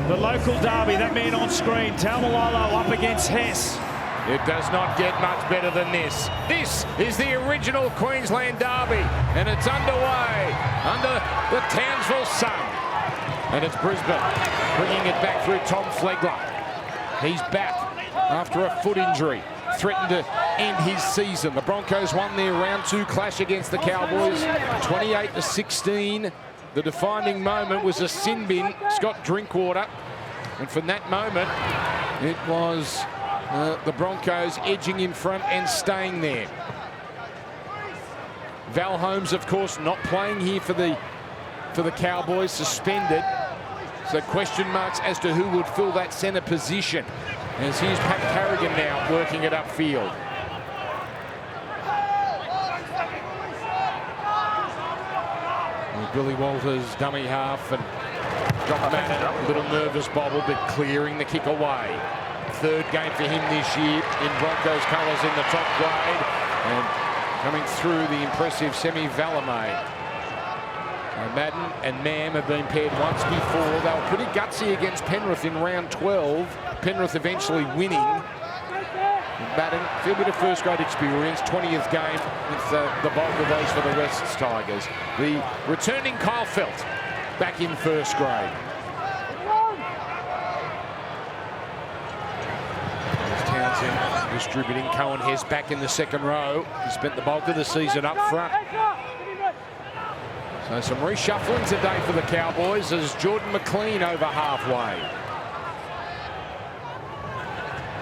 The local derby, that man on screen, Taumalolo up against Hess. It does not get much better than this. This is the original Queensland derby, and it's underway under the Townsville sun. And it's Brisbane bringing it back through Tom Flegler. He's back after a foot injury, threatened to end his season. The Broncos won their round 2 clash against the Cowboys, 28-16. The defining moment was a sin bin, Scott Drinkwater. And from that moment, it was the Broncos edging in front and staying there. Val Holmes, of course, not playing here for the Cowboys, suspended. So question marks as to who would fill that centre position. As here's Pat Carrigan now working it upfield. Billy Walters, dummy half, and John Madden, a little nervous bobble, but clearing the kick away. Third game for him this year in Broncos colours in the top grade, and coming through the impressive Semi Valamay. Madden and Mam have been paired once before. They were pretty gutsy against Penrith in round 12. Penrith eventually winning. Madden, a fair bit of first grade experience, 20th game with the bulk of those for the Wests Tigers. The returning Kyle Felt back in first grade. There's Townsend distributing. Cohen Hess back in the second row. He spent the bulk of the season up front. So some reshuffling today for the Cowboys as Jordan McLean over halfway.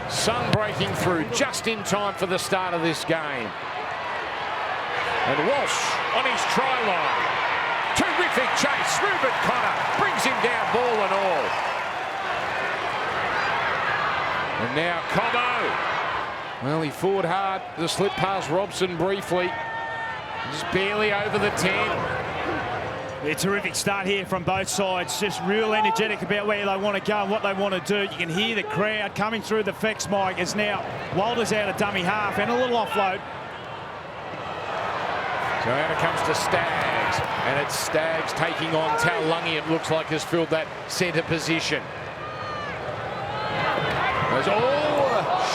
Sun breaking through just in time for the start of this game. And Walsh on his try line. Terrific chase. Reuben Cotter brings him down, ball and all. And now Cobbo. Well, he fought hard. The slip past Robson briefly. Just barely over the 10. A terrific start here from both sides. Just real energetic about where they want to go and what they want to do. You can hear the crowd coming through the Fex mic as now Walters out of dummy half and a little offload. So out it comes to Staggs, and it's Staggs taking on Taulagi. It looks like has filled that centre position. There's a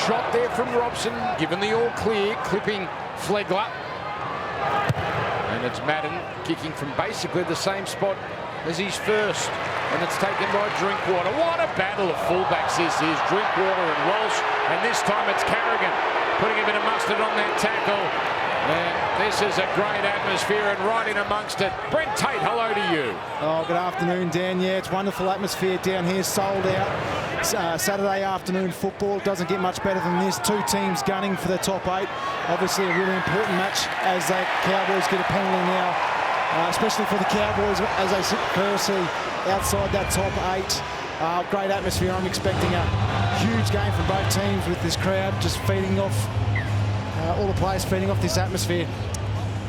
shot there from Robson, given the all clear, clipping Flegler. And it's Madden kicking from basically the same spot as his first. And it's taken by Drinkwater. What a battle of fullbacks this is. Drinkwater and Walsh. And this time it's Carrigan putting a bit of mustard on that tackle. And this is a great atmosphere, and right in amongst it, Brent Tate, hello to you. Oh, good afternoon, Dan. Yeah, it's wonderful atmosphere down here, sold out. Saturday afternoon football doesn't get much better than this. Two teams gunning for the top 8. Obviously a really important match as the Cowboys get a penalty now, especially for the Cowboys as they sit firstly outside that top 8. Great atmosphere. I'm expecting a huge game from both teams with this crowd just feeding off, all the players feeding off this atmosphere.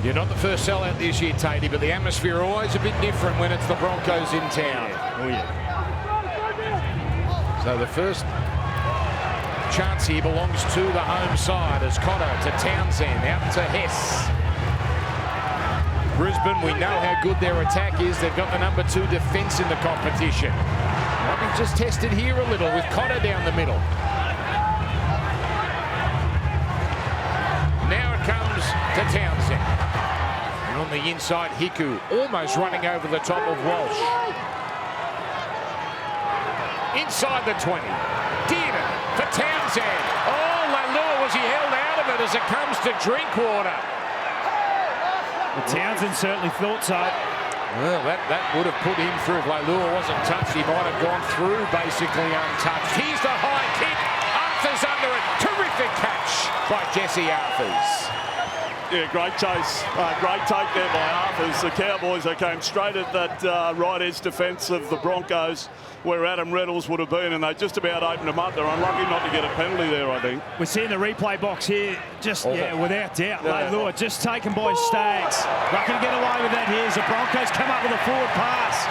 You're not the first sellout this year, Tatey, but the atmosphere always a bit different when it's the Broncos in town. Oh, yeah. So the first chance here belongs to the home side as Cotter to Townsend, out to Hess. Brisbane, we know how good their attack is. They've got the number 2 defence in the competition. Might be just tested here a little with Cotter down the middle. Now it comes to Townsend. And on the inside, Hiku almost running over the top of Walsh. Inside the 20. Dearden for Townsend. Oh, Lalua, was he held out of it as it comes to Drinkwater? Well, Townsend certainly thought so. Well, that would have put him through. If Lalua wasn't touched, he might have gone through basically untouched. Here's the high kick. Arthur's under it. Terrific catch by Jesse Arthurs. Yeah, great chase. Great take there by Arthurs. The Cowboys, they came straight at that right edge defence of the Broncos where Adam Reynolds would have been, and they just about opened them up. They're unlucky not to get a penalty there, I think. We're seeing the replay box here, just, yeah, without doubt. Yeah. Lalua just taken by Staggs. Lucky to get away with that here as the Broncos come up with a forward pass.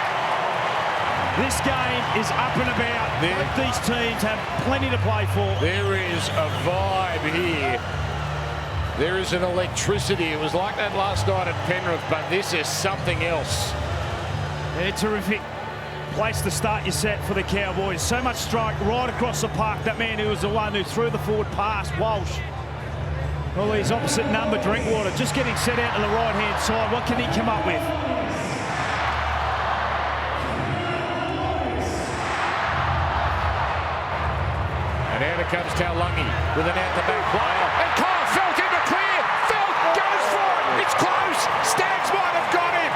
This game is up and about. Both these teams have plenty to play for. There is a vibe here. There is an electricity. It was like that last night at Penrith, but this is something else. Yeah, terrific. place to start your set for the Cowboys. So much strike right across the park. That man who was the one who threw the forward pass, Walsh. Well, his opposite number, Drinkwater, just getting set out to the right-hand side. What can he come up with? And out comes Taulagi with an out-the-back play. And Kyle Felt in the clear. Felt goes for it. It's close. Staggs might have got him.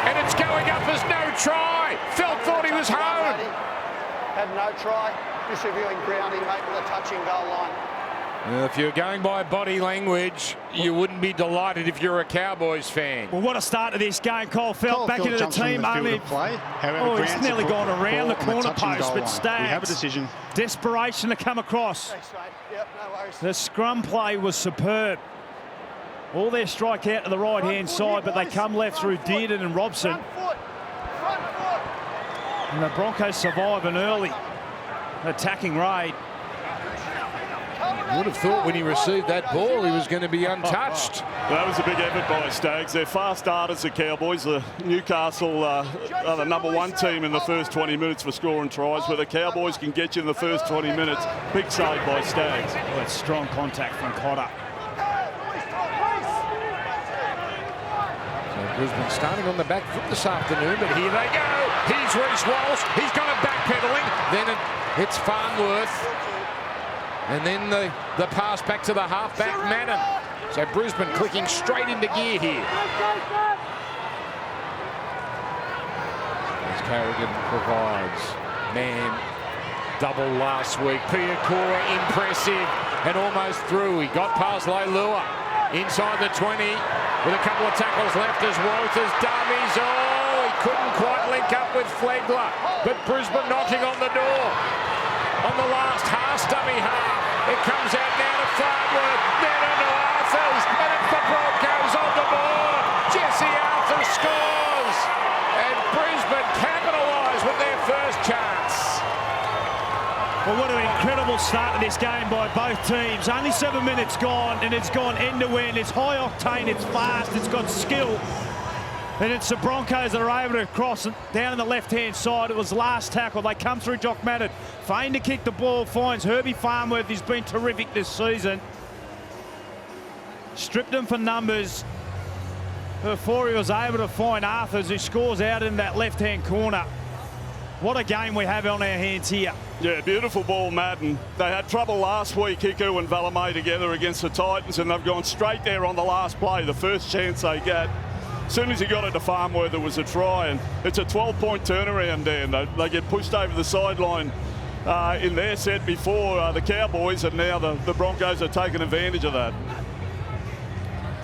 And it's going up as no try. Felt thought he was home. Had no try. Just reviewing grounding, mate, with a touching goal line. If you're going by body language, you wouldn't be delighted if you're a Cowboys fan. Well, what a start to this game. Cole Felt back into the team. He's nearly gone around the corner post, but Staggs. We have a decision. Desperation to come across. Thanks, mate. Yep, no worries. The scrum play was superb. All their strike out to the right-hand side, but they come left through Dearden and Robson. Front foot. And the Broncos survive an early attacking raid. Would have thought when he received that ball he was going to be untouched. That was a big effort by Staggs. They're fast starters, the Cowboys. The Newcastle are the #1 team in the first 20 minutes for scoring tries, where the Cowboys can get you in the first 20 minutes. Big save by Staggs. Well, it's strong contact from Cotter. So Brisbane starting on the back foot this afternoon, but here they go. Here's Reece Walsh. He's got it backpedaling. Then it's Farnworth. And then the pass back to the halfback, Madden. So Brisbane clicking straight into gear here. As Carrigan provides. Man, double last week. Piakura impressive and almost through. He got past Leilua. Inside the 20 with a couple of tackles left as Walters dummies. Oh, he couldn't quite link up with Flegler. But Brisbane knocking on the door. On the last dummy half. It comes out now to Farnworth, then on to Arthurs, and it's the Broncos on the board. Jesse Arthurs scores, and Brisbane capitalise with their first chance. Well, what an incredible start to this game by both teams. Only 7 minutes gone, and it's gone end to end. It's high octane, it's fast, it's got skill. And it's the Broncos that are able to cross down on the left-hand side. It was last tackle. They come through Jock Madden. Feign to kick the ball, finds Herbie Farnworth. He's been terrific this season. Stripped him for numbers before he was able to find Arthurs, who scores out in that left-hand corner. What a game we have on our hands here. Yeah, beautiful ball, Madden. They had trouble last week, Hiku and Valamay together against the Titans, and they've gone straight there on the last play, the first chance they get. As soon as he got it to Farnworth, it was a try, and it's a 12-point turnaround there. And they get pushed over the sideline in their set before the Cowboys, and now the Broncos are taking advantage of that.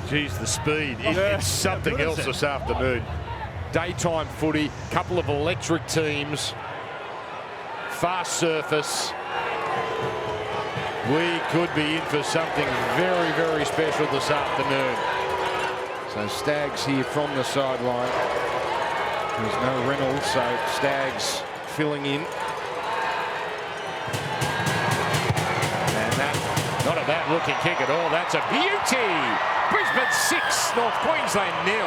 Geez, the speed. It's something else this afternoon. Daytime footy, couple of electric teams, fast surface. We could be in for something very, very special this afternoon. So Staggs here from the sideline. There's no Reynolds, so Staggs filling in. And that, not a bad looking kick at all. That's a beauty. Brisbane 6, North Queensland 0.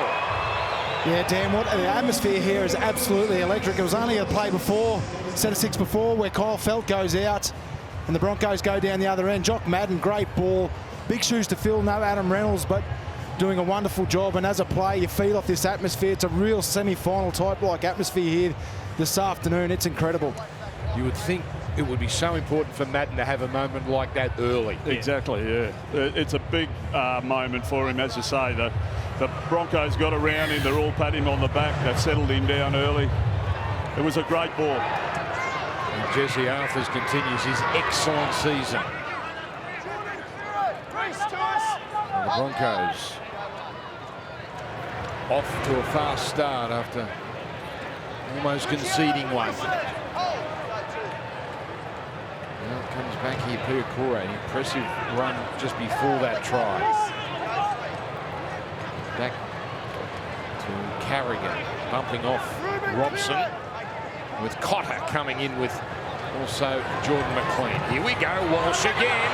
Yeah, Dan, what the atmosphere here is absolutely electric. It was only a play before, set of 6 before, where Kyle Felt goes out and the Broncos go down the other end. Jock Madden, great ball. Big shoes to fill, no Adam Reynolds, but doing a wonderful job. And as a player, you feed off this atmosphere. It's a real semi-final type like atmosphere here this afternoon. It's incredible. You would think it would be so important for Madden to have a moment like that early. Exactly, yeah. It's a big moment for him, as you say. The Broncos got around him. They're all patting him on the back. They've settled him down early. It was a great ball. And Jesse Arthurs continues his excellent season. And the Broncos off to a fast start after almost conceding one. Now it comes back here, Piakura, an impressive run just before that try. Back to Carrigan, bumping off Robson, with Cotter coming in with also Jordan McLean. Here we go, Walsh again,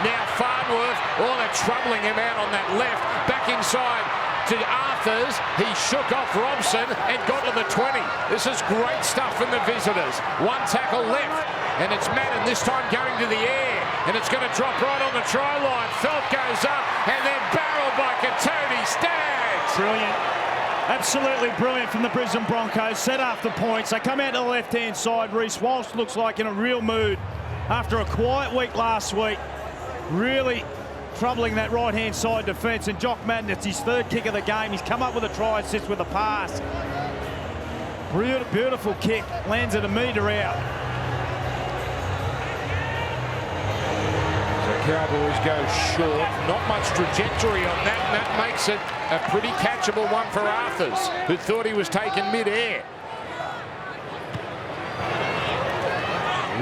now Farnworth. Oh, they're troubling him out on that left, back inside to Arthur. Panthers. He shook off Robson and got to the 20. This is great stuff from the visitors. One tackle left, and it's Madden this time going to the air, and it's going to drop right on the try line. Felt goes up, and then barreled by Tony Staggs. Brilliant. Absolutely brilliant from the Brisbane Broncos. Set after points. They come out to the left-hand side. Reece Walsh looks like in a real mood after a quiet week last week. Really troubling that right-hand side defence. And Jock Madden, it's his third kick of the game. He's come up with a try assist with a pass. Beautiful kick. Lands at a metre out. Cowboys go short. Not much trajectory on that, and that makes it a pretty catchable one for Arthurs, who thought he was taken mid-air.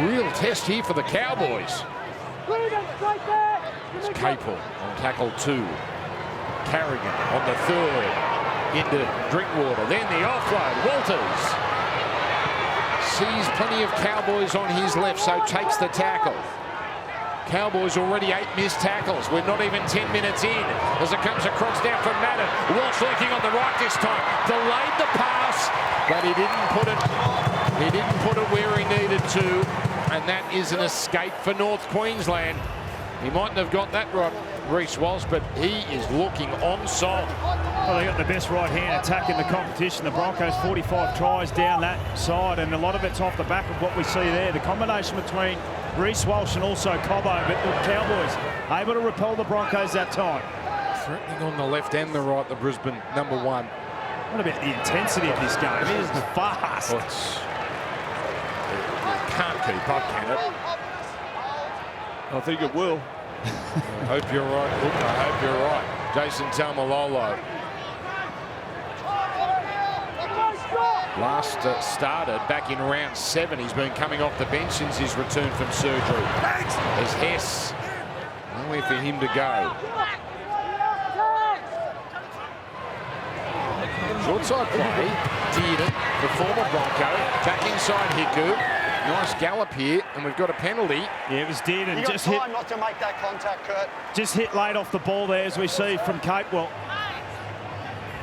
Real test here for the Cowboys. It's Capel on tackle 2. Carrigan on the 3rd. Into Drinkwater. Then the offload. Walters sees plenty of Cowboys on his left, so takes the tackle. Cowboys already 8 missed tackles. We're not even 10 minutes in as it comes across down from Madden. Walsh looking on the right this time. Delayed the pass, but he didn't put it where he needed to, and that is an escape for North Queensland. He mightn't have got that right, Reece Walsh, but he is looking on song. Well, they got the best right hand attack in the competition. The Broncos 45 tries down that side, and a lot of it's off the back of what we see there. The combination between Reece Walsh and also Cobbo, but the Cowboys able to repel the Broncos that time. Threatening on the left and the right, the Brisbane number 1. What about the intensity of this game? It is fast. Well, it can't keep up, can it? I think it will. I hope you're right, Hook. I hope you're right. Jason Taumalolo. Last started back in round 7. He's been coming off the bench since his return from surgery. As Hess, nowhere for him to go. Short side play. Dearden, the former Bronco, back inside Hiku. Nice gallop here, and we've got a penalty. Yeah, it was Dearden. You got time not to make that contact, Kurt. Just hit late off the ball there, as we see from Capewell.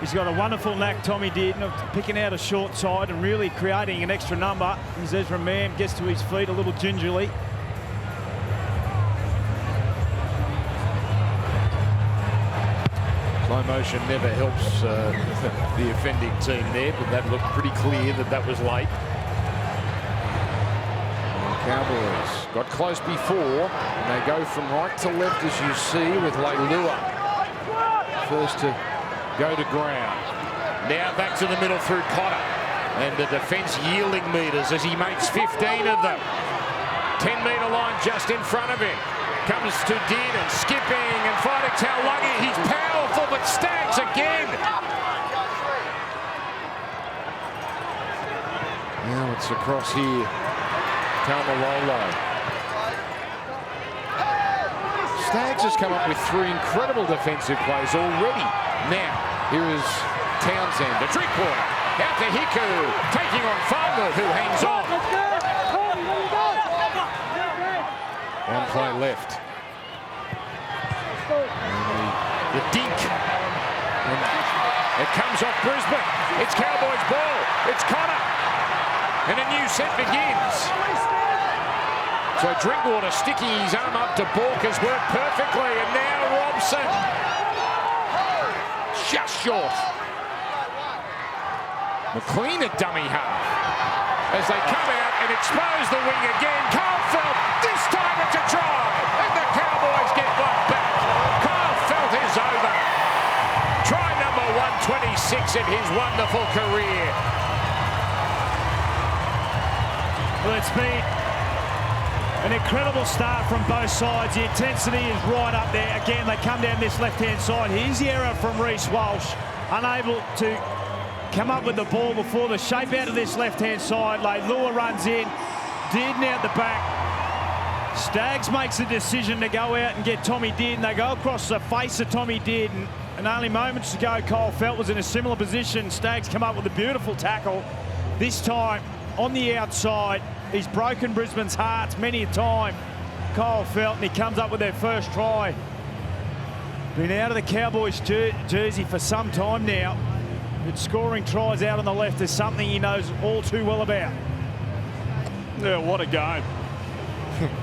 He's got a wonderful knack, Tommy Dearden, of picking out a short side and really creating an extra number. As Ezra Mam gets to his feet a little gingerly. Slow motion never helps the offending team there, but that looked pretty clear that that was late. Cowboys got close before, and they go from right to left, as you see, with Leilua first to go to ground. Now back to the middle through Cotter, and the defence yielding metres as he makes 15 of them. 10-metre line just in front of him. Comes to Dearden, skipping and fighting Taulagi. He's powerful, but Staggs again. Now it's across here. Taumalolo. Staggs has come up with 3 incredible defensive plays already. Now, here is Townsend, the Drinkwater, out to Hiku, taking on Farnwood, who hangs on. One play left. And the dink. And it comes off Brisbane. It's Cowboys ball. It's Cotter. And a new set begins. So Drinkwater sticking his arm up to Bork has worked perfectly. And now Robson. Just short. McLean at dummy half. As they come out and expose the wing again. Kyle Felt, this time it's a try. And the Cowboys get one back. Kyle Felt is over. Try number 126 in his wonderful career. Well, it's been an incredible start from both sides. The intensity is right up there. Again, they come down this left-hand side. Here's the error from Reece Walsh. Unable to come up with the ball before the shape out of this left-hand side. Leilua runs in. Dearden out the back. Staggs makes a decision to go out and get Tommy Dearden. They go across the face of Tommy Dearden. And only moments ago, Kyle Felt was in a similar position. Staggs come up with a beautiful tackle. This time, on the outside, he's broken Brisbane's hearts many a time. Kyle Felt, and he comes up with their first try. Been out of the Cowboys jersey for some time now. But scoring tries out on the left is something he knows all too well about. Yeah, what a game.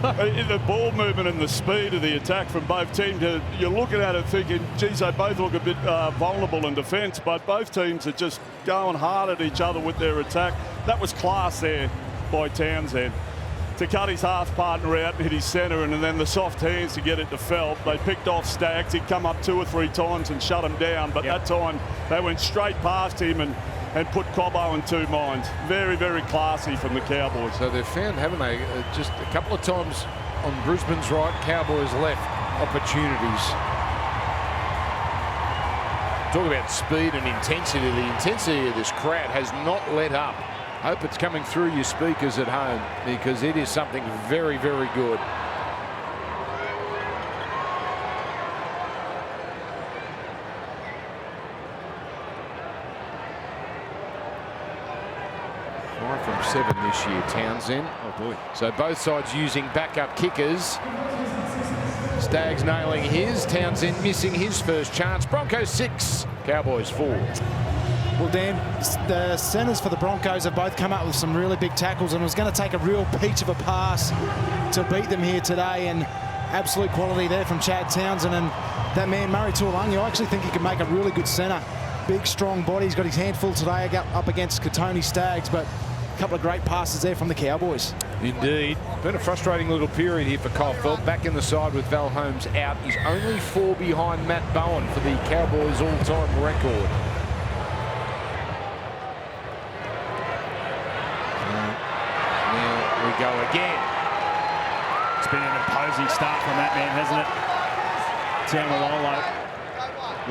The ball movement and the speed of the attack from both teams, you're looking at it thinking, geez, they both look a bit vulnerable in defence, but both teams are just going hard at each other with their attack. That was class there by Townsend. To cut his half partner out and hit his centre, and then the soft hands to get it to Felt. They picked off Staggs. He'd come up 2 or 3 times and shut him down, but that time they went straight past him and put Cobbo in 2 minds. Very, very classy from the Cowboys. So they've found, haven't they, just a couple of times on Brisbane's right, Cowboys left, opportunities. Talk about speed and intensity. The intensity of this crowd has not let up. Hope it's coming through your speakers at home, because it is something very, very good. From 7 this year, Townsend. Oh boy. So both sides using backup kickers. Staggs nailing his, Townsend missing his first chance. Broncos 6, Cowboys 4. Well, Dan, the centres for the Broncos have both come up with some really big tackles, and it was going to take a real peach of a pass to beat them here today, and absolute quality there from Chad Townsend. And that man, Murray Tuolungi, I actually think he can make a really good centre. Big, strong body. He's got his handful today up against Katoni Staggs, but a couple of great passes there from the Cowboys. Indeed. Been a frustrating little period here for Kyle Felt. Back in the side with Val Holmes out. He's only 4 behind Matt Bowen for the Cowboys all-time record. Now we go again. It's been an imposing start from that man, hasn't it? Taumalolo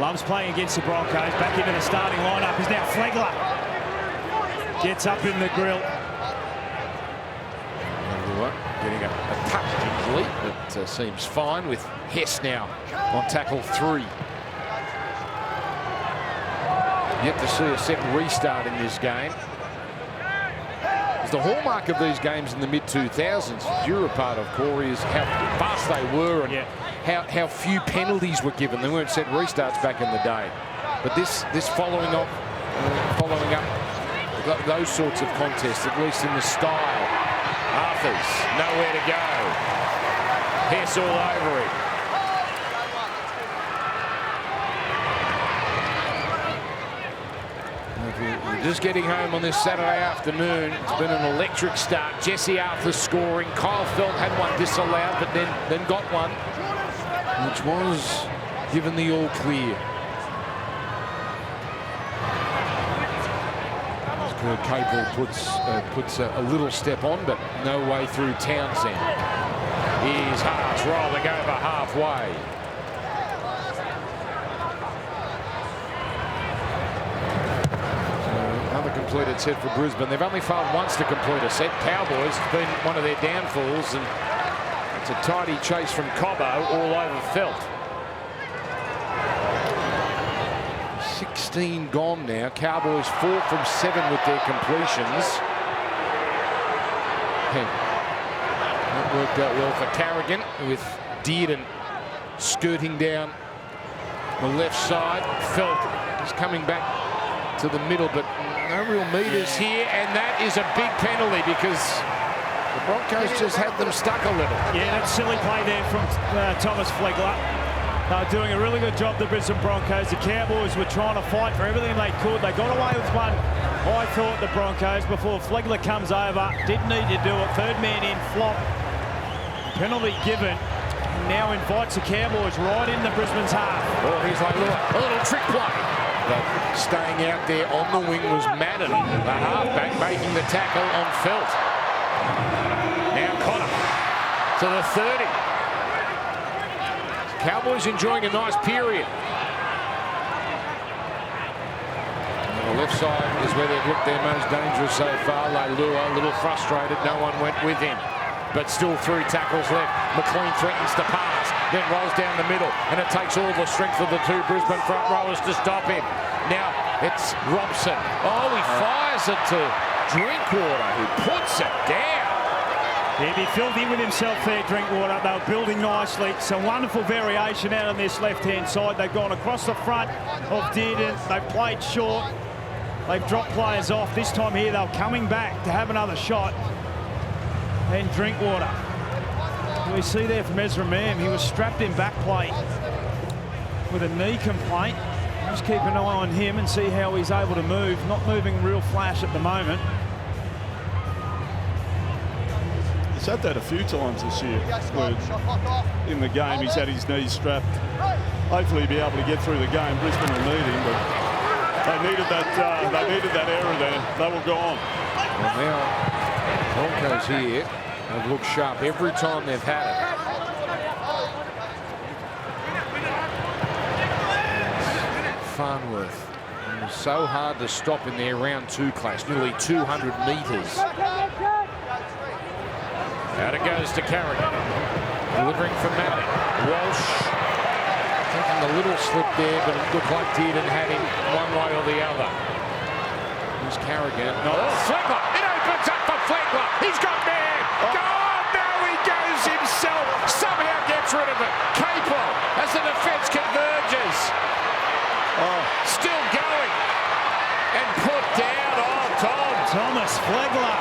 loves playing against the Broncos. Back into the starting lineup is now Flegler. Gets up in the grill. Getting a touch injury, but seems fine with Hess now on tackle 3. Yet to see a second restart in this game. It's the hallmark of these games in the mid-2000s. You're a part of, Corey, is how fast they were and how few penalties were given. They weren't set restarts back in the day. But this following up those sorts of contests, at least in the style. Arthurs, nowhere to go. Hess all over him. If you're just getting home on this Saturday afternoon, it's been an electric start. Jesse Arthurs scoring. Kyle Felt had one disallowed, but then got one, which was given the all clear. Cable puts a little step on, but no way through Townsend. Here's Haas rolling over halfway. Another completed set for Brisbane. They've only failed once to complete a set. Cowboys has been one of their downfalls, and it's a tidy chase from Cobbo all over Felt. 16 gone now. Cowboys 4 from 7 with their completions. That worked out well for Carrigan, with Dearden skirting down the left side. Felt is coming back to the middle, but no real meters here, and that is a big penalty because the Broncos just had them stuck a little. Yeah, that's silly play there from Thomas Flegler. They were doing a really good job, the Brisbane Broncos. The Cowboys were trying to fight for everything they could. They got away with one, I thought, the Broncos, before Flegler comes over. Didn't need to do it. Third man in, flop. Penalty given. Now invites the Cowboys right in the Brisbane's half. Oh, he's like, look, a little trick play. But staying out there on the wing was Madden, the halfback, making the tackle on Felt. Now Connor to the 30. Cowboys enjoying a nice period. On the left side is where they've looked their most dangerous so far. Leilua, a little frustrated, no one went with him. But still 3 tackles left. McLean threatens to pass, then rolls down the middle, and it takes all the strength of the 2 Brisbane front rowers to stop him. Now it's Robson. Oh, he fires it to Drinkwater, who puts it down. He'd be filthy with himself there, Drinkwater. They were building nicely. Some wonderful variation out on this left-hand side. They've gone across the front of Dearden. They played short. They've dropped players off. This time here, they're coming back to have another shot and drink water. We see there from Ezra Mam, he was strapped in back plate with a knee complaint. Just keep an eye on him and see how he's able to move. Not moving real flash at the moment. He's had that a few times this year. Where in the game, he's had his knees strapped. Hopefully he'll be able to get through the game. Brisbane will need him, but they needed that error there. They were gone. Well, now Broncos here have looked sharp every time they've had it. Farnworth. It was so hard to stop in their round 2 clash, nearly 200 metres. Out it goes to Carrigan. Delivering for Maddock. Walsh taking a little slip there, but it looked like Dearden had him one way or the other. Here's Carrigan. Flegler! It opens up for Flegler! He's got man! Oh, no, he goes himself! Somehow gets rid of it! Capel as the defence converges. Still going. And put down. Thomas Flegler.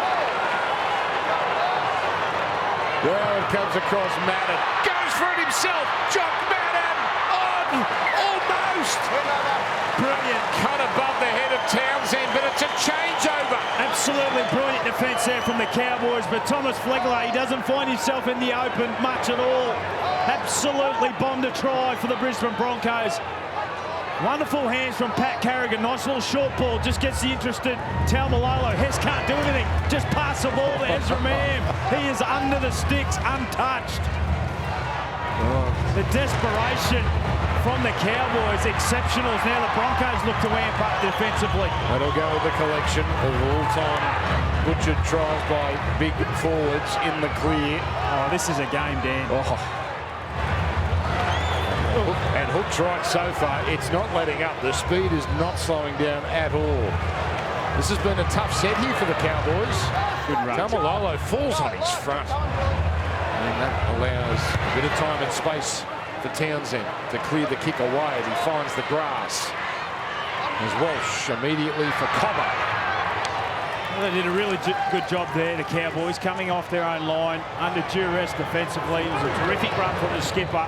Well, it comes across Madden. Goes for it himself. Jock Madden on. Almost. Brilliant cut above the head of Townsend, but it's a changeover. Absolutely brilliant defence there from the Cowboys, but Thomas Flegler, he doesn't find himself in the open much at all. Absolutely bombed a try for the Brisbane Broncos. Wonderful hands from Pat Carrigan. Nice little short ball. Just gets the interested Taumalolo. Hess can't do anything. Just pass the ball to Ezra Mam. He is under the sticks, untouched. The desperation from the Cowboys, exceptionals. Now the Broncos look to amp up defensively. That'll go with the collection of all-time butchered tries by big forwards in the clear. Oh, this is a game, Dan. And Hook's right so far. It's not letting up. The speed is not slowing down at all. This has been a tough set here for the Cowboys. Good run. Taumalolo falls on his front. And that allows a bit of time and space for Townsend to clear the kick away. He finds the grass. There's Walsh immediately for Cobber. Well, they did a really good job there, the Cowboys, coming off their own line under duress defensively. It was a terrific run from the skipper.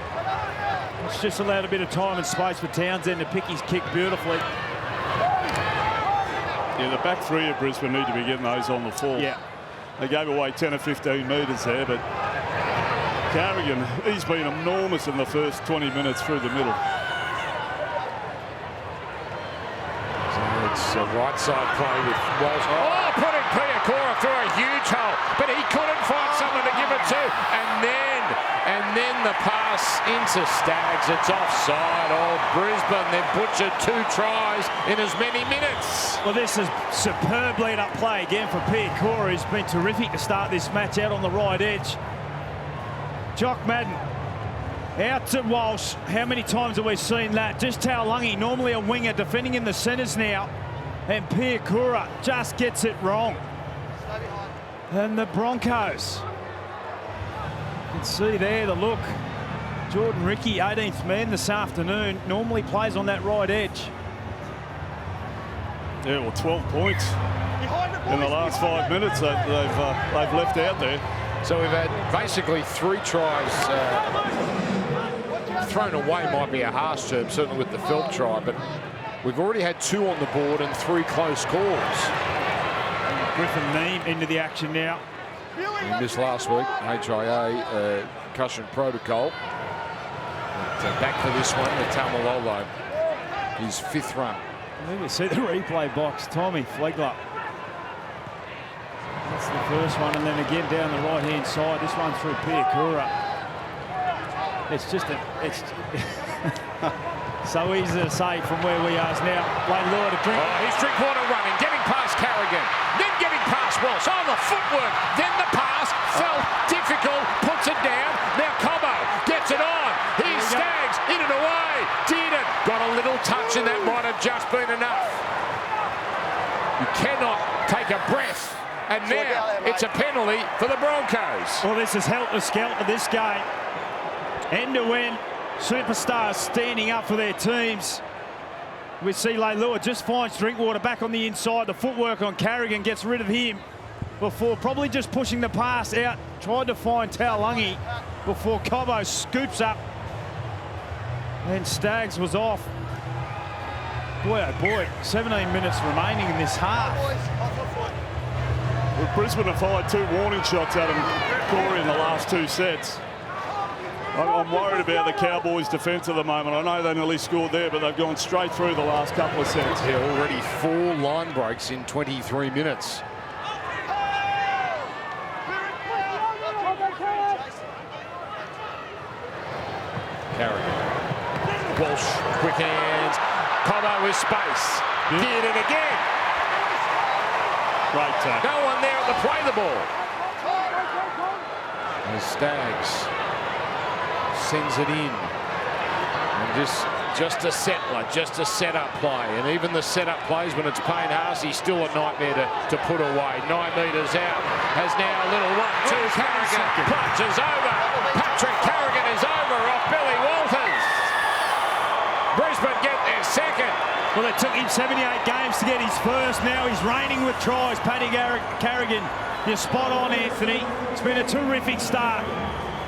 It's just allowed a bit of time and space for Townsend to pick his kick beautifully. Yeah, the back three of Brisbane need to be getting those on the full. Yeah. They gave away 10 or 15 metres there, but Carrigan, he's been enormous in the first 20 minutes through the middle. So it's a right side play with Walsh. Oh, putting Piakora through a huge hole, but he couldn't find someone to give it to. And then the pass into Staggs. It's offside. Oh, Brisbane, they've butchered 2 tries in as many minutes. Well, this is superb lead-up play again for Piakora. He's been terrific to start this match out on the right edge. Jock Madden out to Walsh. How many times have we seen that? Just Taulagi, normally a winger, defending in the centres now. And Piakora just gets it wrong. And the Broncos. You can see there the look. Jordan Ricky, 18th man this afternoon, normally plays on that right edge. Yeah, well, 12 points in the last 5 minutes that they've left out there. So we've had basically 3 tries thrown away, might be a harsh term, certainly with the Felt try, but we've already had 2 on the board and 3 close calls. Griffin Neame into the action now. He missed last week, HIA concussion protocol. But, back for this one, the Taumalolo, his 5th run. I think we see the replay box. Tommy Flegler. That's the first one, and then again down the right-hand side. This one through Piakora. It's just it's so easy to say from where we are now. Lane Lure to drink. Oh, he's Drinkwater running, getting past Carrigan, then getting past Walsh. Oh, the footwork, then the pass, felt difficult, puts it down. Now Cobbo gets it on. Here's Staggs, in and away. Did it. Got a little touch, and that might have just been enough. You cannot take a breath. And now it's a penalty for the Broncos. Well, this is helter-skelter, this game. End-to-end superstars standing up for their teams. We see Leilua just finds Drinkwater back on the inside. The footwork on Carrigan gets rid of him before probably just pushing the pass out. Tried to find Taulagi before Cobbo scoops up. And Staggs was off. Boy, oh boy, 17 minutes remaining in this half. Well, Brisbane have fired 2 warning shots at him, Corey, in the last 2 sets. I'm worried about the Cowboys' defence at the moment. I know they nearly scored there, but they've gone straight through the last couple of sets. Yeah, already 4 line breaks in 23 minutes. Carrigan. Walsh, quick hands. Cobbo with space. Did it again. Great tackle. No one there to play the ball. As Staggs sends it in. And just a settler, just a set-up play. And even the set-up plays when it's Payne Harsey's still a nightmare to put away. 9 metres out. Has now a little 1-2. Carrigan punches over. Patrick Carrigan is over off Billy Walters. Brisbane get their second. Well, it took him 78 games to get his first. Now he's reigning with tries. Paddy Carrigan, you're spot on, Anthony. It's been a terrific start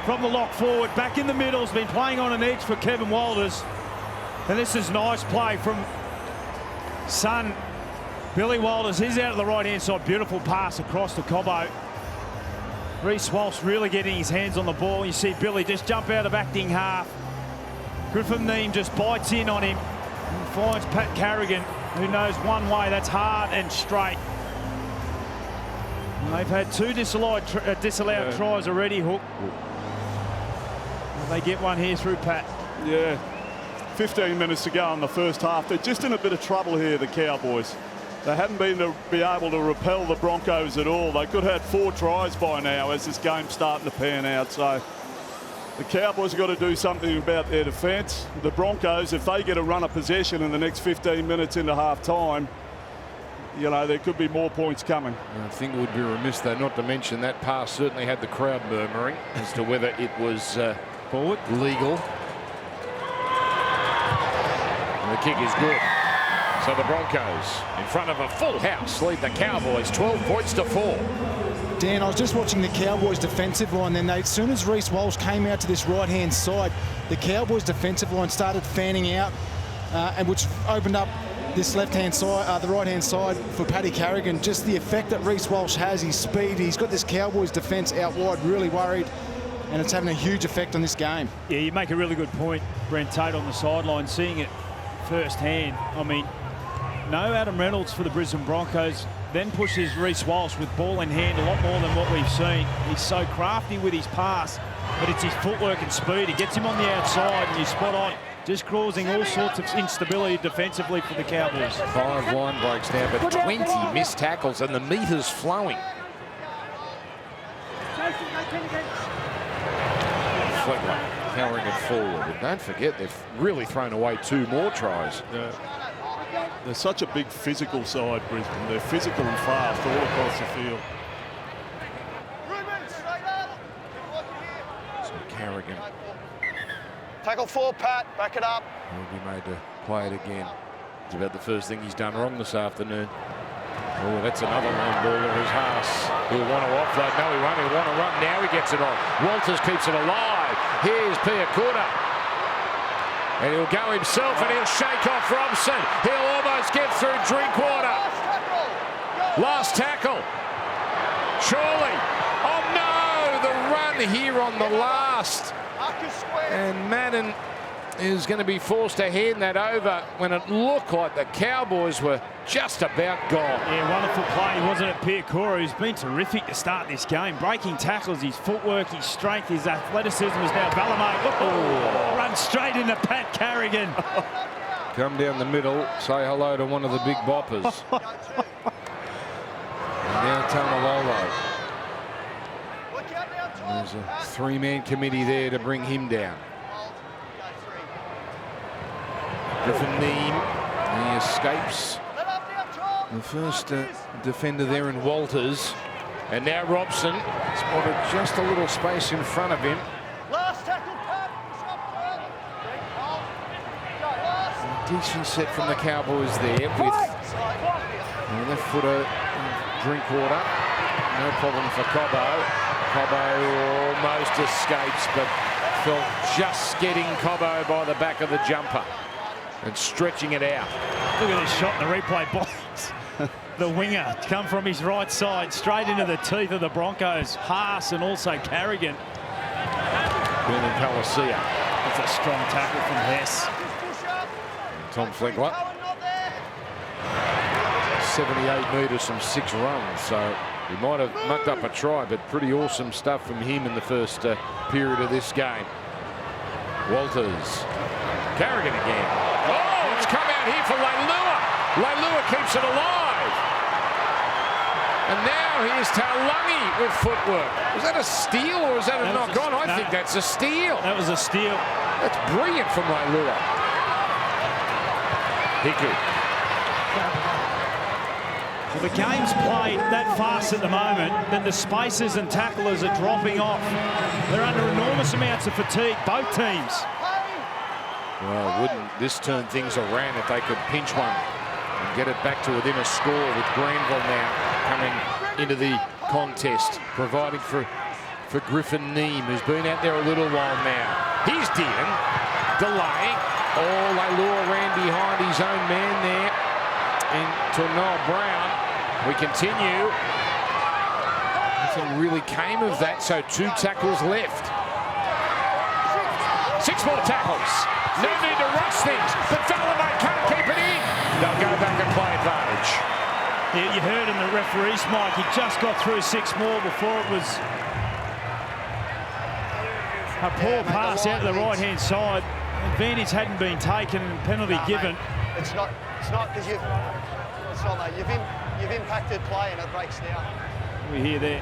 from the lock forward. Back in the middle, has been playing on an edge for Kevin Walters. And this is nice play from son Billy Walters. He's out of the right-hand side. Beautiful pass across to Cobbo. Reece Walsh really getting his hands on the ball. You see Billy just jump out of acting half. Griffin Neem just bites in on him and finds Pat Carrigan, who knows one way, that's hard and straight. And they've had 2 disallowed tries already, Hook. And they get one here through Pat. Yeah, 15 minutes to go in the first half. They're just in a bit of trouble here, the Cowboys. They haven't been able to repel the Broncos at all. They could have had 4 tries by now as this game's starting to pan out. So the Cowboys have got to do something about their defence. The Broncos, if they get a run of possession in the next 15 minutes into half-time, you know, there could be more points coming. I think it would be remiss, though, not to mention that pass certainly had the crowd murmuring as to whether it was forward legal. And the kick is good. So the Broncos, in front of a full house, lead the Cowboys 12 points to 4. Dan, I was just watching the Cowboys' defensive line. Then as soon as Reece Walsh came out to this right-hand side, the Cowboys' defensive line started fanning out, and which opened up this left-hand side, the right-hand side for Paddy Carrigan. Just the effect that Reece Walsh has, his speed. He's got this Cowboys' defence out wide, really worried, and it's having a huge effect on this game. Yeah, you make a really good point, Brent Tate, on the sideline, seeing it firsthand. I mean, no Adam Reynolds for the Brisbane Broncos. Then pushes Reece Walsh with ball in hand a lot more than what we've seen. He's so crafty with his pass, but it's his footwork and speed. He gets him on the outside, and you're spot on. Just causing all sorts of instability defensively for the Cowboys. 5 line breaks now, but 20 missed tackles, and the meter's flowing. Flegler carrying it forward. And don't forget, they've really thrown away 2 more tries. Yeah. They're such a big physical side, Brisbane. They're physical and fast all across the field. So Carrigan Tackle 4, Pat. Back it up. will be made to play it again. It's about the first thing he's done wrong this afternoon. Oh, that's another long ball of his Haas. He'll want to offload. No, he won't. He'll want to run. Now he gets it on. Walters keeps it alive. Here's Piacuda. And he'll go himself and he'll shake off Robson. He'll almost get through Drinkwater. Last tackle. Surely. Oh no! The run here on the last. And Madden is going to be forced to hand that over when it looked like the Cowboys were just about gone. Yeah, wonderful play, wasn't it, Piakura, who's been terrific to start this game. Breaking tackles, his footwork, his strength, his athleticism is now Ballamate. Runs straight into Pat Carrigan. Come down the middle, say hello to one of the big boppers. And now Tamalolo. There's a 3-man committee there to bring him down. Griffin Neem, he escapes. The first defender there in Walters. And now Robson spotted just a little space in front of him. Decent set from the Cowboys there with left footer Drinkwater. No problem for Cobbo. Cobbo almost escapes, but felt just getting Cobbo by the back of the jumper and stretching it out. Look at this shot in the replay box. The winger come from his right side straight into the teeth of the Broncos. Haas and also Carrigan. Bernard Palacia. That's a strong tackle from Hess. Tom Flegler. 78 metres from 6 runs, so he might have mucked up a try, but pretty awesome stuff from him in the first period of this game. Walters. Carrigan again. Oh, it's come out here for Leilua. Leilua keeps it alive. And now here's Taulagi with footwork. Was that a steal or was that a knock on? I think that's a steal. That was a steal. That's brilliant from Leilua. Hiku. Well, the game's played that fast at the moment that the spacers and tacklers are dropping off. They're under enormous amounts of fatigue, both teams. Well, wouldn't this turn things around if they could pinch one and get it back to within a score with Granville now coming into the contest, providing for Griffin Neame, who's been out there a little while now. Here's Dearden, delaying. Oh, Leilua ran behind his own man there into Noel Brown. We continue. Nothing really came of that, so 2 tackles left. 6 more tackles. No need to rush things, but Vallimate can't keep it in. They'll go back and play advantage. Yeah, you heard in the referee's mic, he just got through 6 more before it was a poor pass out to the right-hand side. Advantage hadn't been taken, penalty given. Mate, it's not because you've impacted play and it breaks down. We hear that.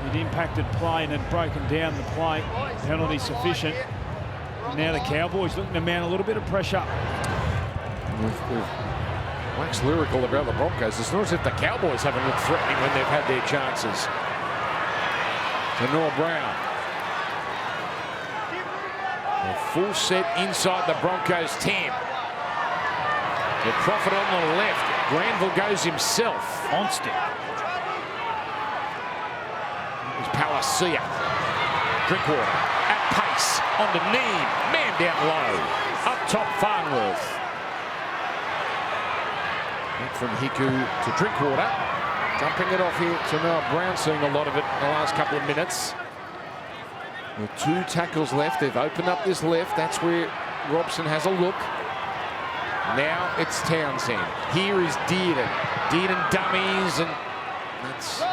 It impacted play and had broken down the play. Penalty sufficient. Now the Cowboys looking to mount a little bit of pressure. We've waxed lyrical about the Broncos. It's not as if the Cowboys haven't looked threatening when they've had their chances. To Noah Brown. A full set inside the Broncos 10. The Prophet on the left. Granville goes himself. Onsted. There's Palacia. Drinkwater at pace on the Neame. Man down low. Up top Farnworth. Back from Hiku to Drinkwater. Dumping it off here to Noah Brown. Seeing a lot of it in the last couple of minutes. With 2 tackles left, they've opened up this left. That's where Robson has a look. Now it's Townsend. Here is Dearden. Dearden dummies, and that's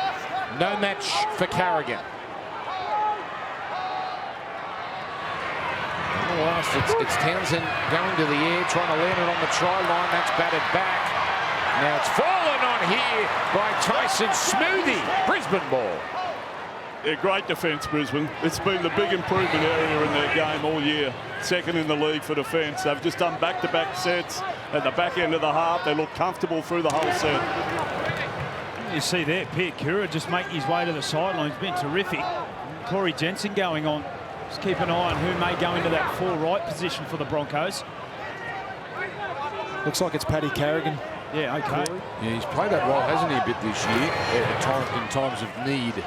no match for Carrigan. On the last, it's Townsend going to the air, trying to land it on the try line. That's batted back. Now it's fallen on here by Tyson Smoothie. Brisbane ball. Yeah, great defence, Brisbane. It's been the big improvement area in their game all year. Second in the league for defence. They've just done back-to-back sets at the back end of the half. They look comfortable through the whole set. You see there, Pierre Cura just making his way to the sideline. He's been terrific. Corey Jensen going on. Just keep an eye on who may go into that full right position for the Broncos. Looks like it's Paddy Carrigan. Yeah, okay. Yeah, he's played that role, hasn't he, a bit this year, in times of need.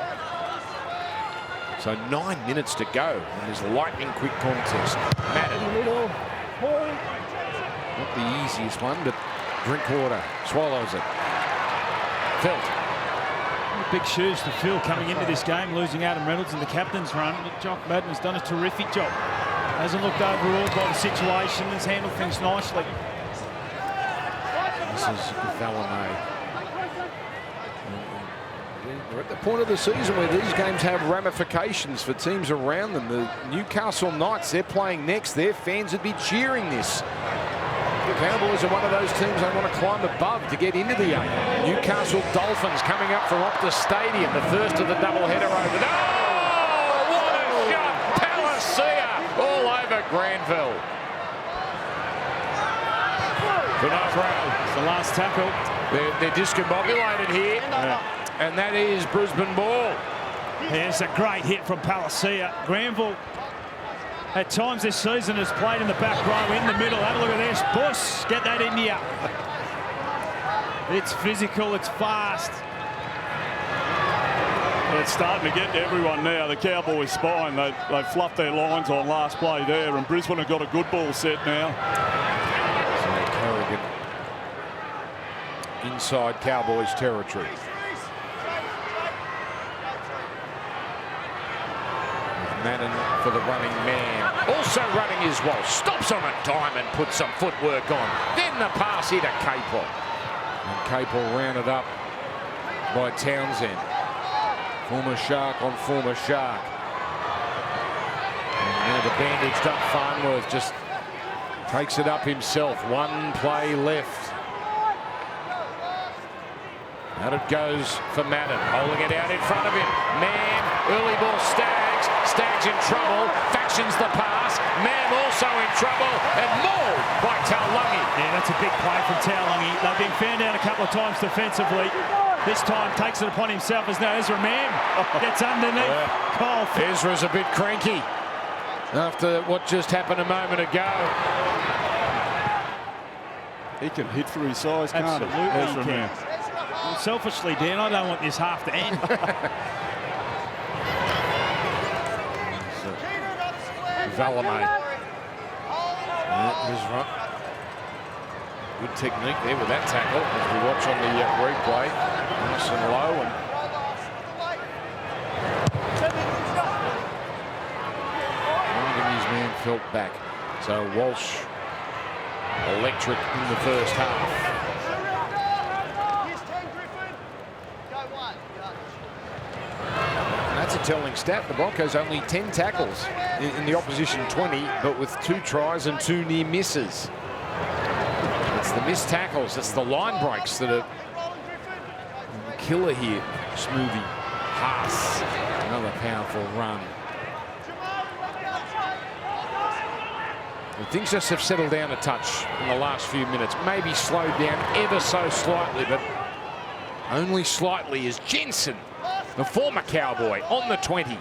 So 9 minutes to go in this lightning-quick contest. Madden. Not the easiest one, but Drinkwater swallows it. Felt. Big shoes to fill coming into this game, losing Adam Reynolds in the captain's run. But Jock Madden has done a terrific job. Hasn't looked overawed by the situation, has handled things nicely. This is Vallimate. We're at the point of the season where these games have ramifications for teams around them. The Newcastle Knights, they're playing next. Their fans would be cheering this. The Cowboys are one of those teams they want to climb above to get into the 8. Newcastle Dolphins coming up from Optus Stadium, the first of the doubleheader over there. Oh, what a shot! Palacia all over Granville. Good enough, it's the last tackle. They're discombobulated here. And that is Brisbane ball. There's a great hit from Palacia. Granville at times this season has played in the back row, in the middle. Have a look at this. Bush, get that in here. It's physical, it's fast. It's starting to get to everyone now. The Cowboys spine, they fluffed their lines on last play there, and Brisbane have got a good ball set now. So Carrigan inside Cowboys territory. Madden for the running man. Also running is Walsh. Stops on a dime and puts some footwork on. Then the pass here to Capel. And Capel rounded up by Townsend. Former Shark on former Shark. And now the bandaged up Farnworth just takes it up himself. One play left. Out it goes for Madden. Holding it out in front of him. Man, early ball Staggs. Staggs in trouble. Factions the pass. Man also in trouble. And mauled by Taulagi. Yeah, that's a big play from Taulagi. They've been found out a couple of times defensively. This time takes it upon himself as now Ezra Mam gets underneath. Cole. Ezra's a bit cranky after what just happened a moment ago. He can hit for his size, can't he? Absolutely he can. Selfishly, Dan, I don't want this half to end. Valamay. Good technique there with that tackle as we watch on the replay. Nice and low. And his man felt back. So Walsh electric in the first half. And that's a telling stat. The Broncos only 10 tackles in the opposition 20, but with 2 tries and 2 near misses. It's the missed tackles, it's the line breaks that are killer here. Smoothie, Haas, another powerful run. And things just have settled down a touch in the last few minutes. Maybe slowed down ever so slightly, but only slightly is Jensen, the former Cowboy, on the 20.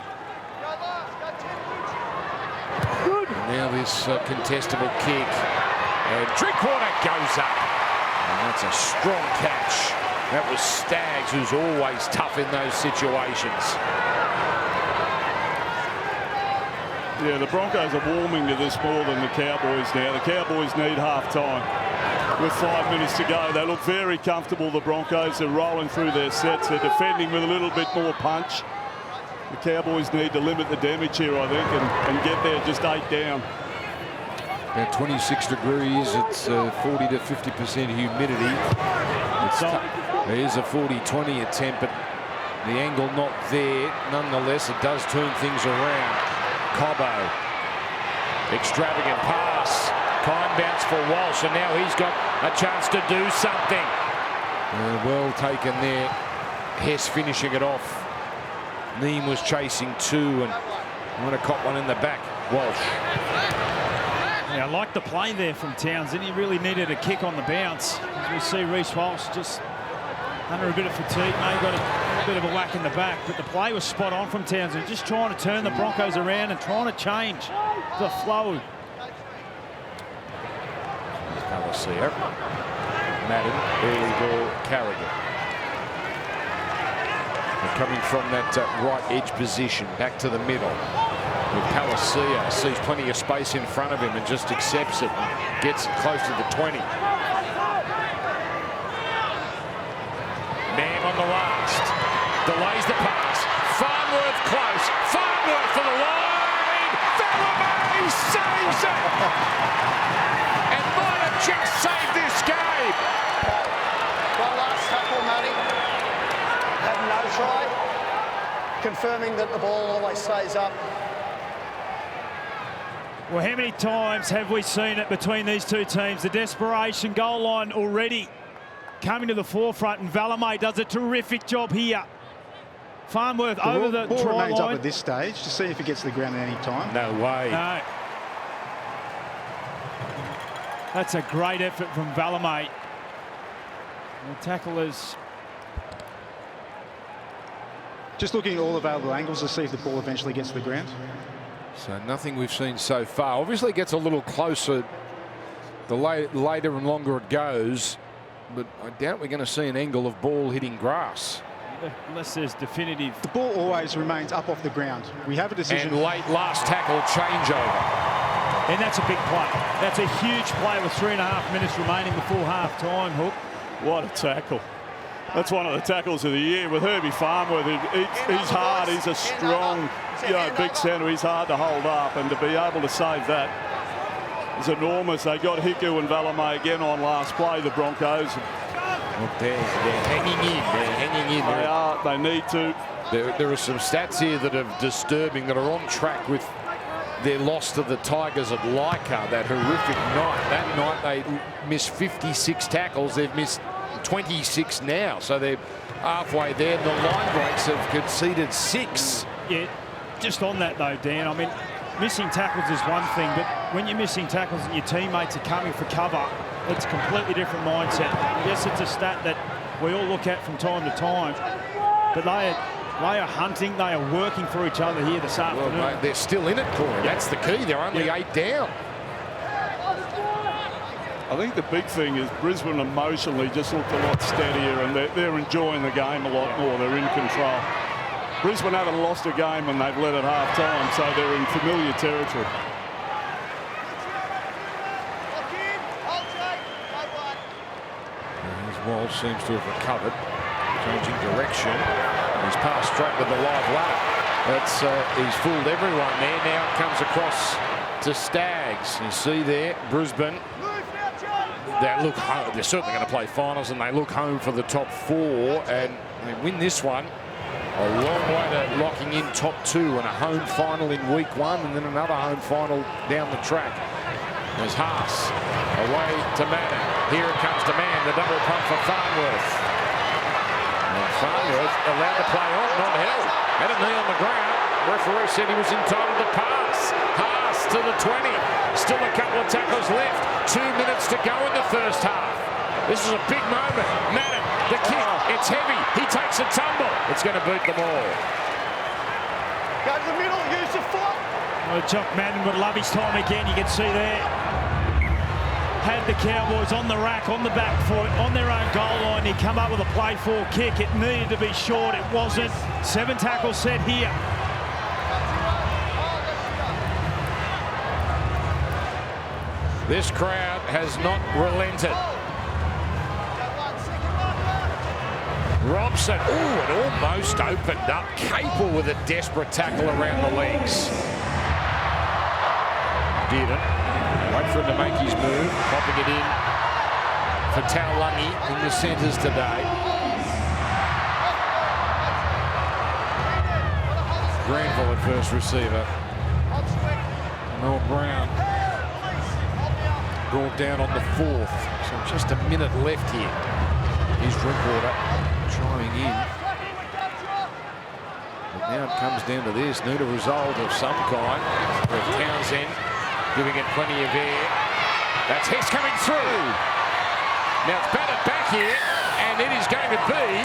And now this contestable kick. And Drinkwater goes up. And that's a strong catch. That was Staggs, who's always tough in those situations. Yeah, the Broncos are warming to this more than the Cowboys now. The Cowboys need half-time. With 5 minutes to go, they look very comfortable, the Broncos. They're rolling through their sets. They're defending with a little bit more punch. The Cowboys need to limit the damage here, I think, and get there just 8 down. About 26 degrees. It's 40 to 50% humidity. There's a 40-20 attempt, but the angle not there. Nonetheless, it does turn things around. Cobbo. Extravagant pass. Kind bounce for Walsh, and now he's got a chance to do something. Well taken there. Hess finishing it off. Neem was chasing 2, and want to cop one in the back. Walsh. Yeah, I like the play there from Townsend. He really needed a kick on the bounce. As we see Reece Walsh just under a bit of fatigue. Maybe got a bit of a whack in the back, but the play was spot on from Townsend. Just trying to turn the Broncos around and trying to change the flow. Palacio. Madden, early ball, Carrigan. And coming from that right edge position, back to the middle. With Palacio, sees plenty of space in front of him and just accepts it and gets close to the 20. Man on the last. Delays the pass. Farnworth close. Farnworth for the line. Valamay saves it. And might have just saved this game. Well, last tackle, Matty. Had no try. Confirming that the ball always stays up. Well, how many times have we seen it between these two teams? The desperation goal line already coming to the forefront, and Valamay does a terrific job here. Farnworth over the ball try remains line. up at this stage to see if it gets to the ground at any time. No way. No. That's a great effort from Valamay. The tackle is... Just looking at all available angles to see if the ball eventually gets to the ground. So nothing we've seen so far. Obviously it gets a little closer the later and longer it goes, but I doubt we're going to see an angle of ball hitting grass. Unless there's definitive. The ball always remains up off the ground. We have a decision. And late last tackle changeover. And that's a big play. That's a huge play with 3.5 minutes remaining before half time, Hook. What a tackle. That's one of the tackles of the year with Herbie Farnworth. He's hard. He's a strong, big centre. He's hard to hold up, and to be able to save that is enormous. They got Hiku and Valame again on last play, the Broncos. Look, they're hanging in. They're hanging in. They are. They need to. There are some stats here that are disturbing, that are on track with their loss to the Tigers at Leica, that horrific night. That night they missed 56 tackles. They've missed 26 now, so they're halfway there. The line breaks have conceded 6. Yeah, just on that though, Dan, I mean, missing tackles is one thing, but when you're missing tackles and your teammates are coming for cover, it's a completely different mindset. Yes, it's a stat that we all look at from time to time, but they are hunting, they are working for each other here this afternoon. Well, mate, they're still in it, Corey. That's the key. They're only 8 down. I think the big thing is Brisbane emotionally just looked a lot steadier, and they're enjoying the game a lot more. They're in control. Brisbane haven't lost a game and they've led at half time, so they're in familiar territory. Walsh seems to have recovered, changing direction. He's passed straight with the live ladder. He's fooled everyone there. Now it comes across to Staggs. You see there, Brisbane. They look home. They're certainly going to play finals, and they look home for the top 4, and they win this one. A long way to locking in top 2 and a home final in week 1, and then another home final down the track. There's Haas away to Manning. Here it comes to Mann, the double pump for Farnworth. Now Farnworth allowed to play on, not held. Had a knee on the ground. Referee said he was entitled to pass. Haas to the 20. Still a couple of tackles left. 2 minutes to go in the first half. This is a big moment. Manning, the kick, it's heavy. He takes a tumble. It's going to beat them all. Go to the middle, use the foot. Well, Jock Madden would love his time again, you can see there. Had the Cowboys on the rack, on the back foot, on their own goal line. He come up with a play for kick. It needed to be short. It wasn't. 7 tackles set here. This crowd has not relented. Robson, it almost opened up. Capel with a desperate tackle around the legs. Didn't. Wait for him to make his move. Popping it in for Taulagi in the centres today. Granville at first receiver. Noel Brown brought down on the 4th. So just a minute left here. Here's Drinkwater trying in. But now it comes down to this. Need a result of some kind. With Townsend giving it plenty of air. That's Hess coming through. Now it's batted back here, and it is going to be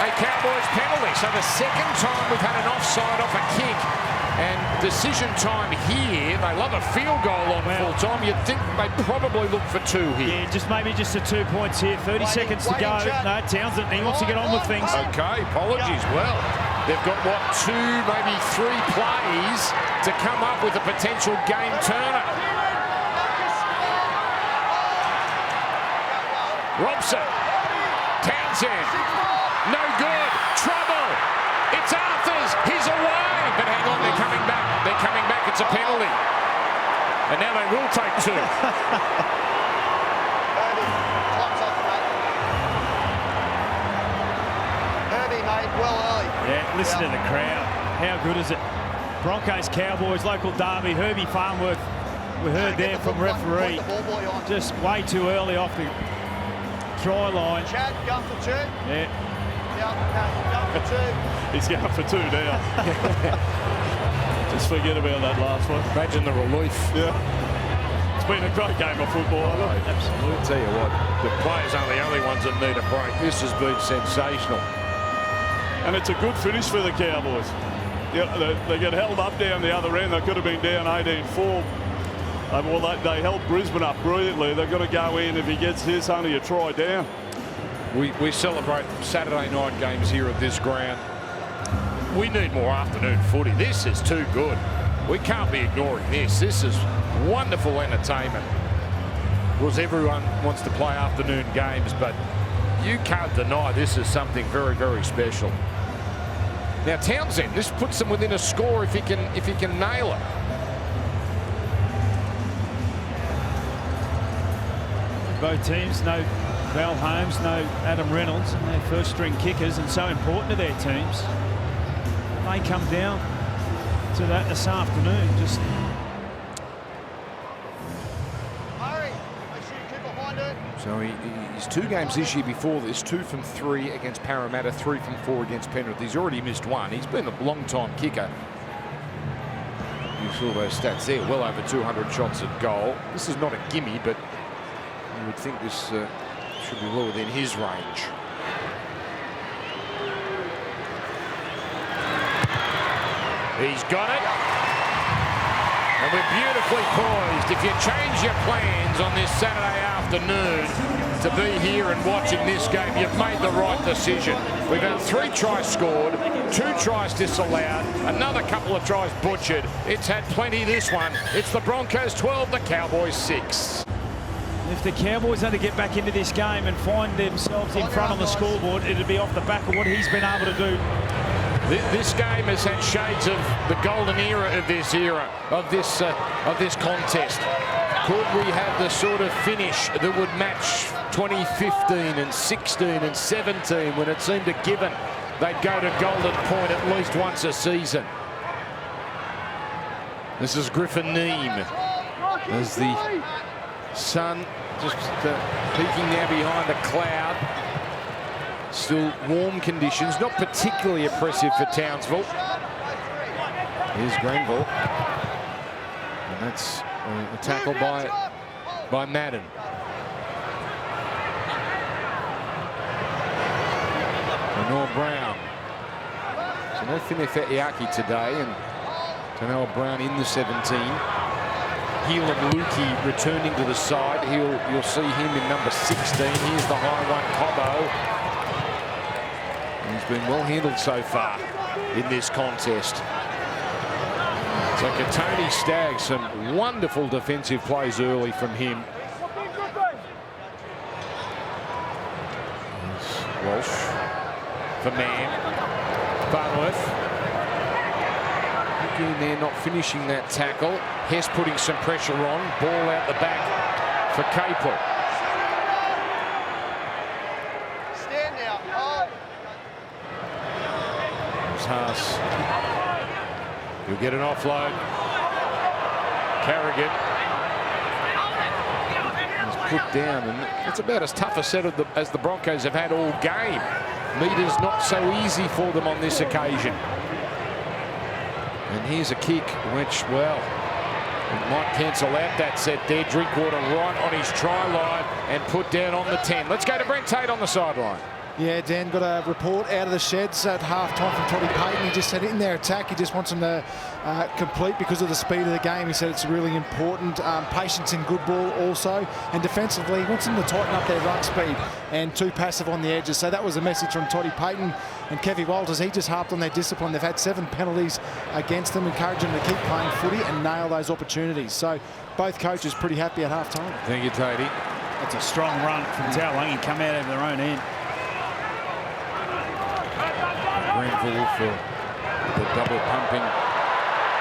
a Cowboys penalty. So the second time we've had an offside off a kick, and decision time here. They love a field goal on full time. You'd think they'd probably look for 2 here. Yeah, maybe just the 2 points here. 30 seconds to go. No, Townsend, he wants to get on with things. Okay, apologies. Well, they've got, 2, maybe 3 plays to come up with a potential game turner. Robson, Townsend, no good, trouble. It's Arthurs, he's away. But hang on, they're coming back. They're coming back, it's a penalty. And now they will take 2. Herbie, mate, well early. Yeah, listen to the crowd. How good is it? Broncos, Cowboys, local derby. Herbie Farnworth, we heard there from referee. Just way too early off the try line. Chad, going for 2. Yeah. Going for 2. He's going for 2 now. Just forget about that last one. Imagine the relief. Yeah. It's been a great game of football. Absolutely. I'll tell you what, the players aren't the only ones that need a break. This has been sensational. And it's a good finish for the Cowboys. they get held up down the other end. They could have been down 18-4. Well, they held Brisbane up brilliantly. They've got to go in. If he gets his, only a try down. We celebrate Saturday night games here at this ground. We need more afternoon footy. This is too good. We can't be ignoring this. This is wonderful entertainment. Of course, everyone wants to play afternoon games, but you can't deny this is something very, very special. Now Townsend, this puts them within a score if he can nail it. Both teams, no Val Holmes, no Adam Reynolds, and their first string kickers, and so important to their teams. They come down to that this afternoon. Just so he's 2 games this year before this, 2 from 3 against Parramatta, 3 from 4 against Penrith. He's already missed 1. He's been a long-time kicker. You saw those stats there, well over 200 shots at goal. This is not a gimme, but you would think this should be well within his range. He's got it. And we're beautifully poised. If you change your plans on this Saturday afternoon to be here and watching this game, you've made the right decision. We've had 3 tries scored, 2 tries disallowed, another couple of tries butchered. It's had plenty this one. It's the Broncos 12, the Cowboys 6. if the Cowboys had to get back into this game and find themselves in front on the scoreboard, it'd be off the back of what he's been able to do. This game has had shades of the golden era of this contest. Could we have the sort of finish that would match 2015 and 16 and 17 when it seemed a given they'd go to Golden Point at least once a season? This is Griffin Neame as the sun just peeking now behind a cloud. Still warm conditions, not particularly oppressive for Townsville. Here's Grenville, and that's a tackle by Madden. Tanoa Brown. So no Finefetiaki today, and Tanoa Brown in the 17. Heelan Lukey returning to the side. You'll see him in number 16. Here's the high one, Cobbo. He's been well handled so far in this contest. So Katoni Staggs, some wonderful defensive plays early from him. There's Walsh for Mann. Farnworth. Again, they're not finishing that tackle. Hess putting some pressure on. Ball out the back for Capel. Stand now. Oh. Haas. He'll get an offload. Carrigan is put down, and it's about as tough a set as the Broncos have had all game. Meters not so easy for them on this occasion. And here's a kick which, well, it might cancel out that set there. Drinkwater right on his try line and put down on the 10. Let's go to Brent Tate on the sideline. Yeah, Dan got a report out of the sheds at half-time from Toddy Payten. He just said in their attack, he just wants them to complete because of the speed of the game. He said it's really important. Patience in good ball also. And defensively, he wants them to tighten up their ruck speed and too passive on the edges. So that was a message from Toddy Payten. And Kevy Walters, he just harped on their discipline. They've had 7 penalties against them, encouraging them to keep playing footy and nail those opportunities. So both coaches pretty happy at half-time. Thank you, Tatey. That's a strong run from Taulagi, come out of their own end. Grenville for the double pumping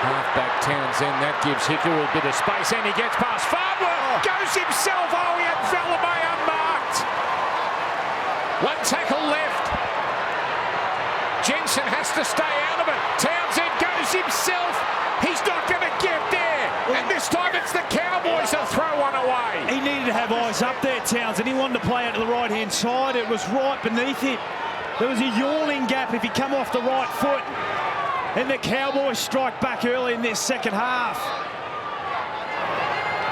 halfback Townsend. That gives Hiku a bit of space, and he gets past Farnworth. Goes himself. Oh, he had Valamay unmarked. One tackle left. Jensen has to stay out of it. Townsend goes himself. He's not going to get there. And this time it's the Cowboys that throw one away. He needed to have eyes up there, Townsend. He wanted to play out to the right-hand side. It was right beneath him. There was a yawning gap if he come off the right foot. And the Cowboys strike back early in this second half.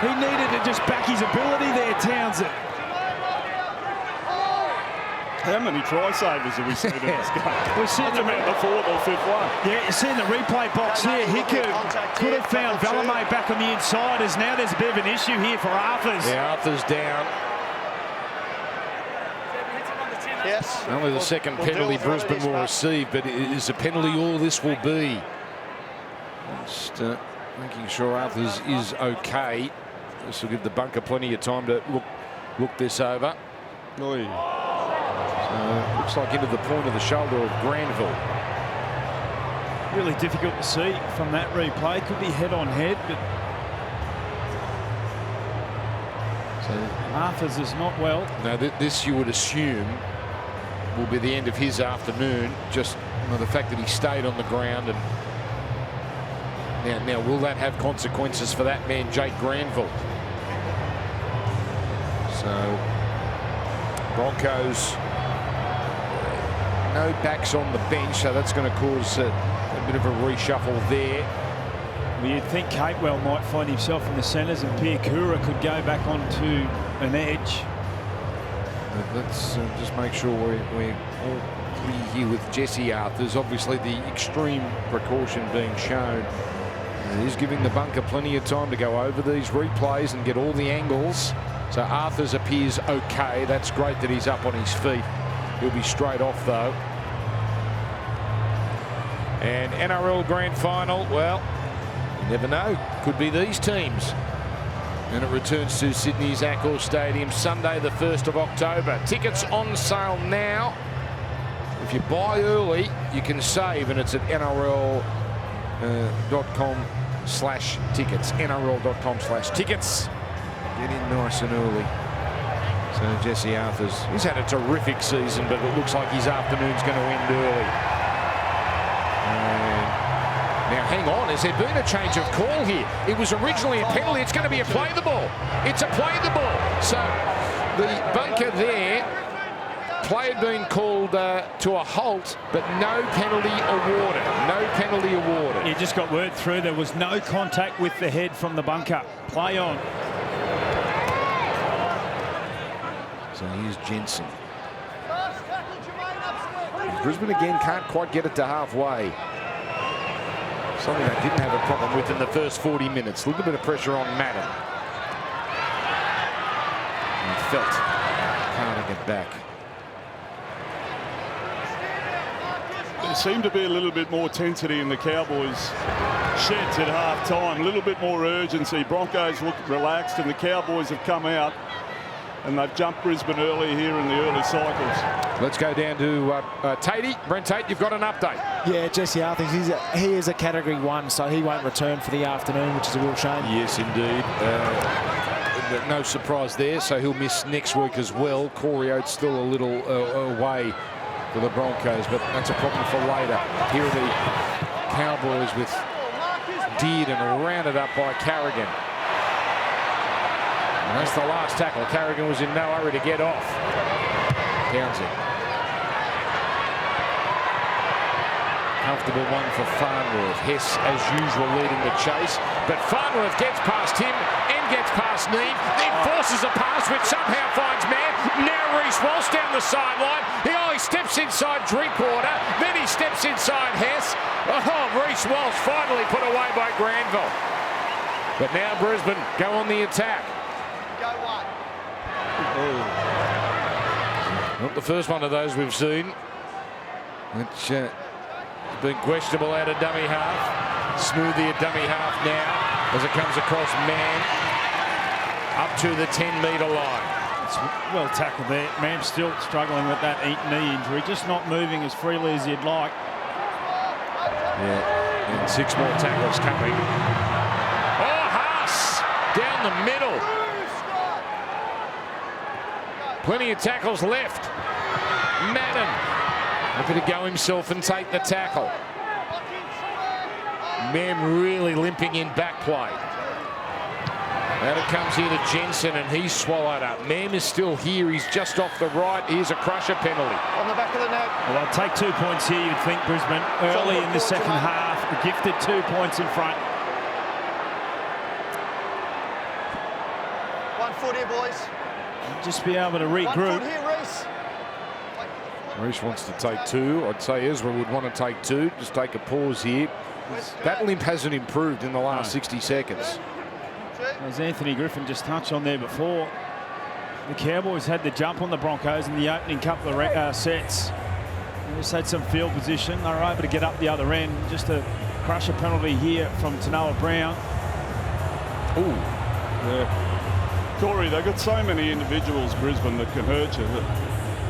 He needed to just back his ability there, Townsend. How many try savers have we seen in this game? We're seeing about the fourth or fifth one. Yeah, you're seeing the replay box here. Hiku could have found Valame back on the inside, as now there's a bit of an issue here for Arthurs. Yeah, Arthur's down. Yes. Only the second penalty Brisbane will receive, but it is a penalty all this will be. Just making sure Arthurs is okay. This will give the bunker plenty of time to look this over. Oy. So looks like into the point of the shoulder of Granville. Really difficult to see from that replay. Could be head on head, but so Arthurs is not well. Now this you would assume will be the end of his afternoon. Just the fact that he stayed on the ground, and now will that have consequences for that man, Jake Granville? So Broncos, no backs on the bench, so that's going to cause a bit of a reshuffle there. Well, you'd think Capewell might find himself in the centres, and Piakura could go back onto an edge. But let's just make sure we're all clear here with Jesse Arthurs. Obviously, the extreme precaution being shown. He's giving the bunker plenty of time to go over these replays and get all the angles. So Arthurs appears okay. That's great that he's up on his feet. He'll be straight off, though. And NRL Grand Final, well, you never know. Could be these teams. And it returns to Sydney's Accor Stadium Sunday, the 1st of October. Tickets on sale now. If you buy early, you can save, and it's at NRL.com/tickets. NRL.com/tickets. Get in nice and early. So Jesse Arthurs, he's had a terrific season, but it looks like his afternoon's going to end early. Now, hang on, has there been a change of call here? It was originally a penalty. It's going to be a play the ball. It's a play the ball. So the bunker there, play had been called to a halt, but no penalty awarded. No penalty awarded. You just got word through there was no contact with the head from the bunker. Play on. So here's Jensen. Brisbane again can't quite get it to halfway. Something they didn't have a problem with in the first 40 minutes. A little bit of pressure on Madden. And Felt can't get back. There seemed to be a little bit more intensity in the Cowboys sheds at half-time. A little bit more urgency. Broncos looked relaxed, and the Cowboys have come out and they've jumped Brisbane early here in the early cycles. Let's go down to Tatey. Brent Tate, you've got an update. Yeah, Jesse Arthurs, he is a Category 1, so he won't return for the afternoon, which is a real shame. Yes, indeed. No surprise there, so he'll miss next week as well. Corey Oates still a little away for the Broncos, but that's a problem for later. Here are the Cowboys with Dearden rounded up by Carrigan. And that's the last tackle. Carrigan was in no hurry to get off. Townsend. Comfortable one for Farnworth. Hess, as usual, leading the chase. But Farnworth gets past him and gets past Neve. Then forces a pass which somehow finds Mann. Now Reece Walsh down the sideline. He only steps inside Drinkwater. Then he steps inside Hess. Oh, Reece Walsh finally put away by Granville. But now Brisbane go on the attack. Not the first one of those we've seen, which has been questionable out of dummy half. Smoothie at dummy half now as it comes across Mann up to the 10-metre line. It's well tackled there. Mann's still struggling with that knee injury, just not moving as freely as you'd like. Yeah, and 6 more tackles coming. Oh, Haas down the middle. Plenty of tackles left. Madden happy to go himself and take the tackle. Mann really limping in back play. Now it comes here to Jensen, and he's swallowed up. Mann is still here. He's just off the right. Here's a crusher penalty. On the back of the net. Well, I'll take 2 points here, you'd think, Brisbane. Early in the second half, gifted 2 points in front. 1 foot here, boys. Just be able to 1 regroup. foot here, Reece. Reece wants to take 2. I'd say Ezra would want to take 2. Just take a pause here. That limp hasn't improved in the last 60 seconds. As Anthony Griffin just touched on there before, the Cowboys had the jump on the Broncos in the opening couple of sets. They just had some field position. They were able to get up the other end. Just a crusher penalty here from Tanoa Brown. Ooh. Yeah. Corey, they've got so many individuals, Brisbane, that can hurt you.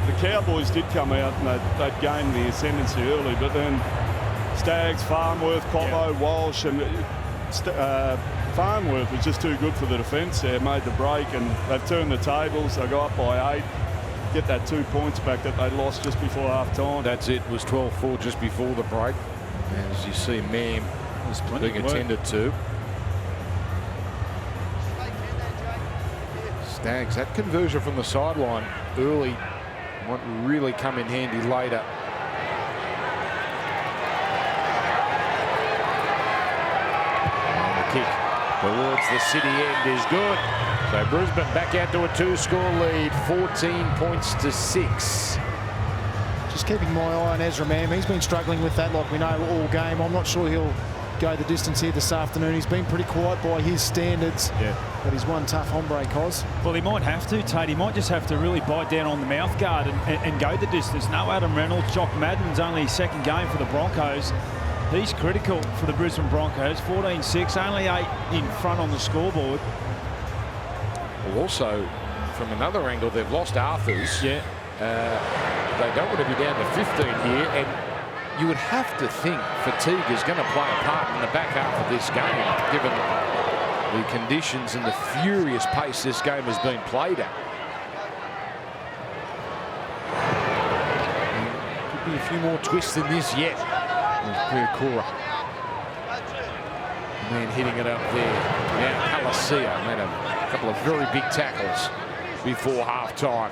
The Cowboys did come out and they'd gained the ascendancy early, but then Staggs, Farnworth, Cobbo, Walsh, and Farnworth was just too good for the defence there, made the break, and they've turned the tables. They go up by 8, get that 2 points back that they lost just before half-time. That's it. It was 12-4 just before the break. And as you see, Mam was being attended to. Staggs, that conversion from the sideline early might really come in handy later. And the kick towards the city end is good. So Brisbane back out to a 2-score lead, 14 points to 6. Just keeping my eye on Ezra Mam. He's been struggling with that, like we know, all game. I'm not sure he'll go the distance here this afternoon. He's been pretty quiet by his standards. Yeah. But he's one tough hombre, Cos. Well, he might have to, Tate. He might just have to really bite down on the mouth guard and go the distance. No Adam Reynolds. Jock Madden's only second game for the Broncos. He's critical for the Brisbane Broncos. 14-6, only 8 in front on the scoreboard. Well, also, from another angle, they've lost Arthurs. Yeah. They don't want to be down to 15 here, and you would have to think fatigue is going to play a part in the back half of this game, given the conditions and the furious pace this game has been played at. Could be a few more twists than this yet. There's Purkura. Man hitting it up there. Now Palacia made a couple of very big tackles before half-time.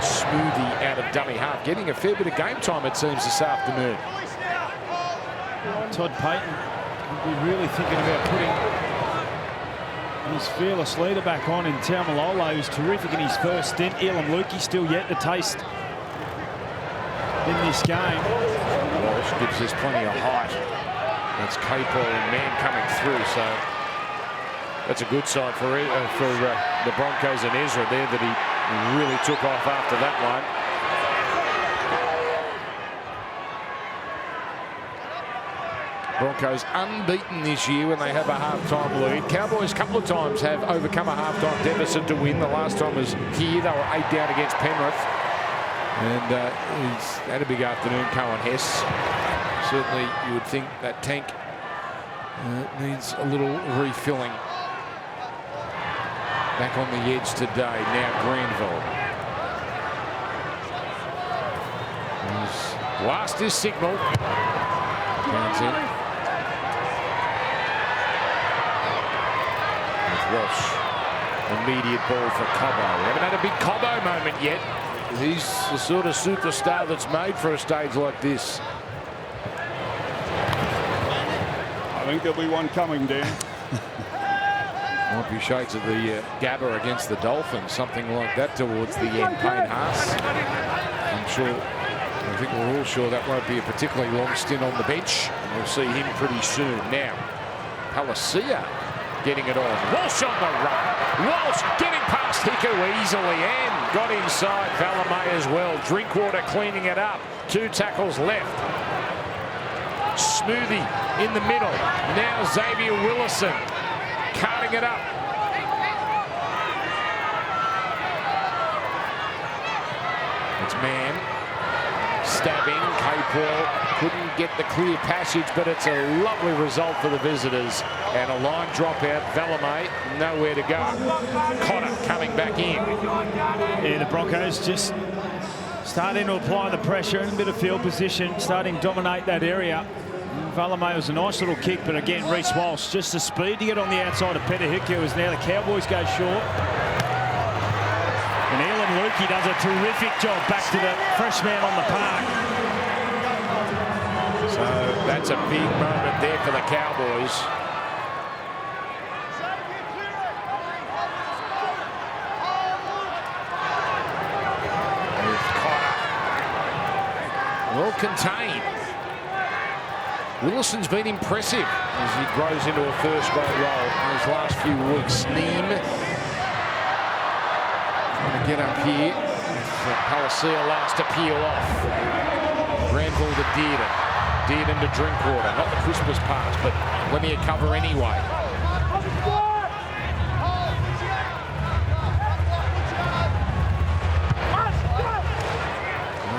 Smoothie out of dummy half, getting a fair bit of game time, it seems, this afternoon. Todd Payton will be really thinking about putting his fearless leader back on in Taumalolo, who's terrific in his first stint. Elam Lukey still yet to taste in this game. Walsh gives us plenty of height. That's Capel and Man coming through, so that's a good sign for the Broncos and Ezra there, that he really took off after that one. Broncos unbeaten this year when they have a half-time lead. Cowboys a couple of times have overcome a half-time deficit to win. The last time was here. They were 8 down against Penrith. And he's had a big afternoon, Cohen Hess. Certainly you would think that tank needs a little refilling. Back on the edge today, now Granville. He's lost his signal. Counts in. With Walsh. Immediate ball for Cobbo. We haven't had a big Cobbo moment yet. He's the sort of superstar that's made for a stage like this. I think there'll be one coming down. Might be shades of the Gabba against the Dolphins, something like that towards the end. Payne Haas. I think we're all sure that won't be a particularly long stint on the bench. And we'll see him pretty soon. Now, Palacia getting it on. Walsh on the run. Walsh getting past Hiku easily and got inside Valemei as well. Drinkwater cleaning it up. 2 tackles left. Smoothie in the middle. Now Xavier Willison carting it up. It's Man stabbing. Capewell couldn't get the clear passage, but it's a lovely result for the visitors. And a line dropout. Valemei nowhere to go. Cotter coming back in. Yeah, the Broncos just starting to apply the pressure in a bit of field position, starting to dominate that area. Valemei was a nice little kick, but again, Reece Walsh, just the speed to get on the outside of Petahiku as now the Cowboys go short. And Elam Lukey does a terrific job back to the fresh man on the park. So that's a big moment there for the Cowboys. self-contained. Willison's been impressive as he grows into a first-grade role in his last few weeks. Neem trying to get up here. Palacia last to peel off. Granville to Dearden. Dearden to Drinkwater. Not the crispest pass, but plenty of cover anyway.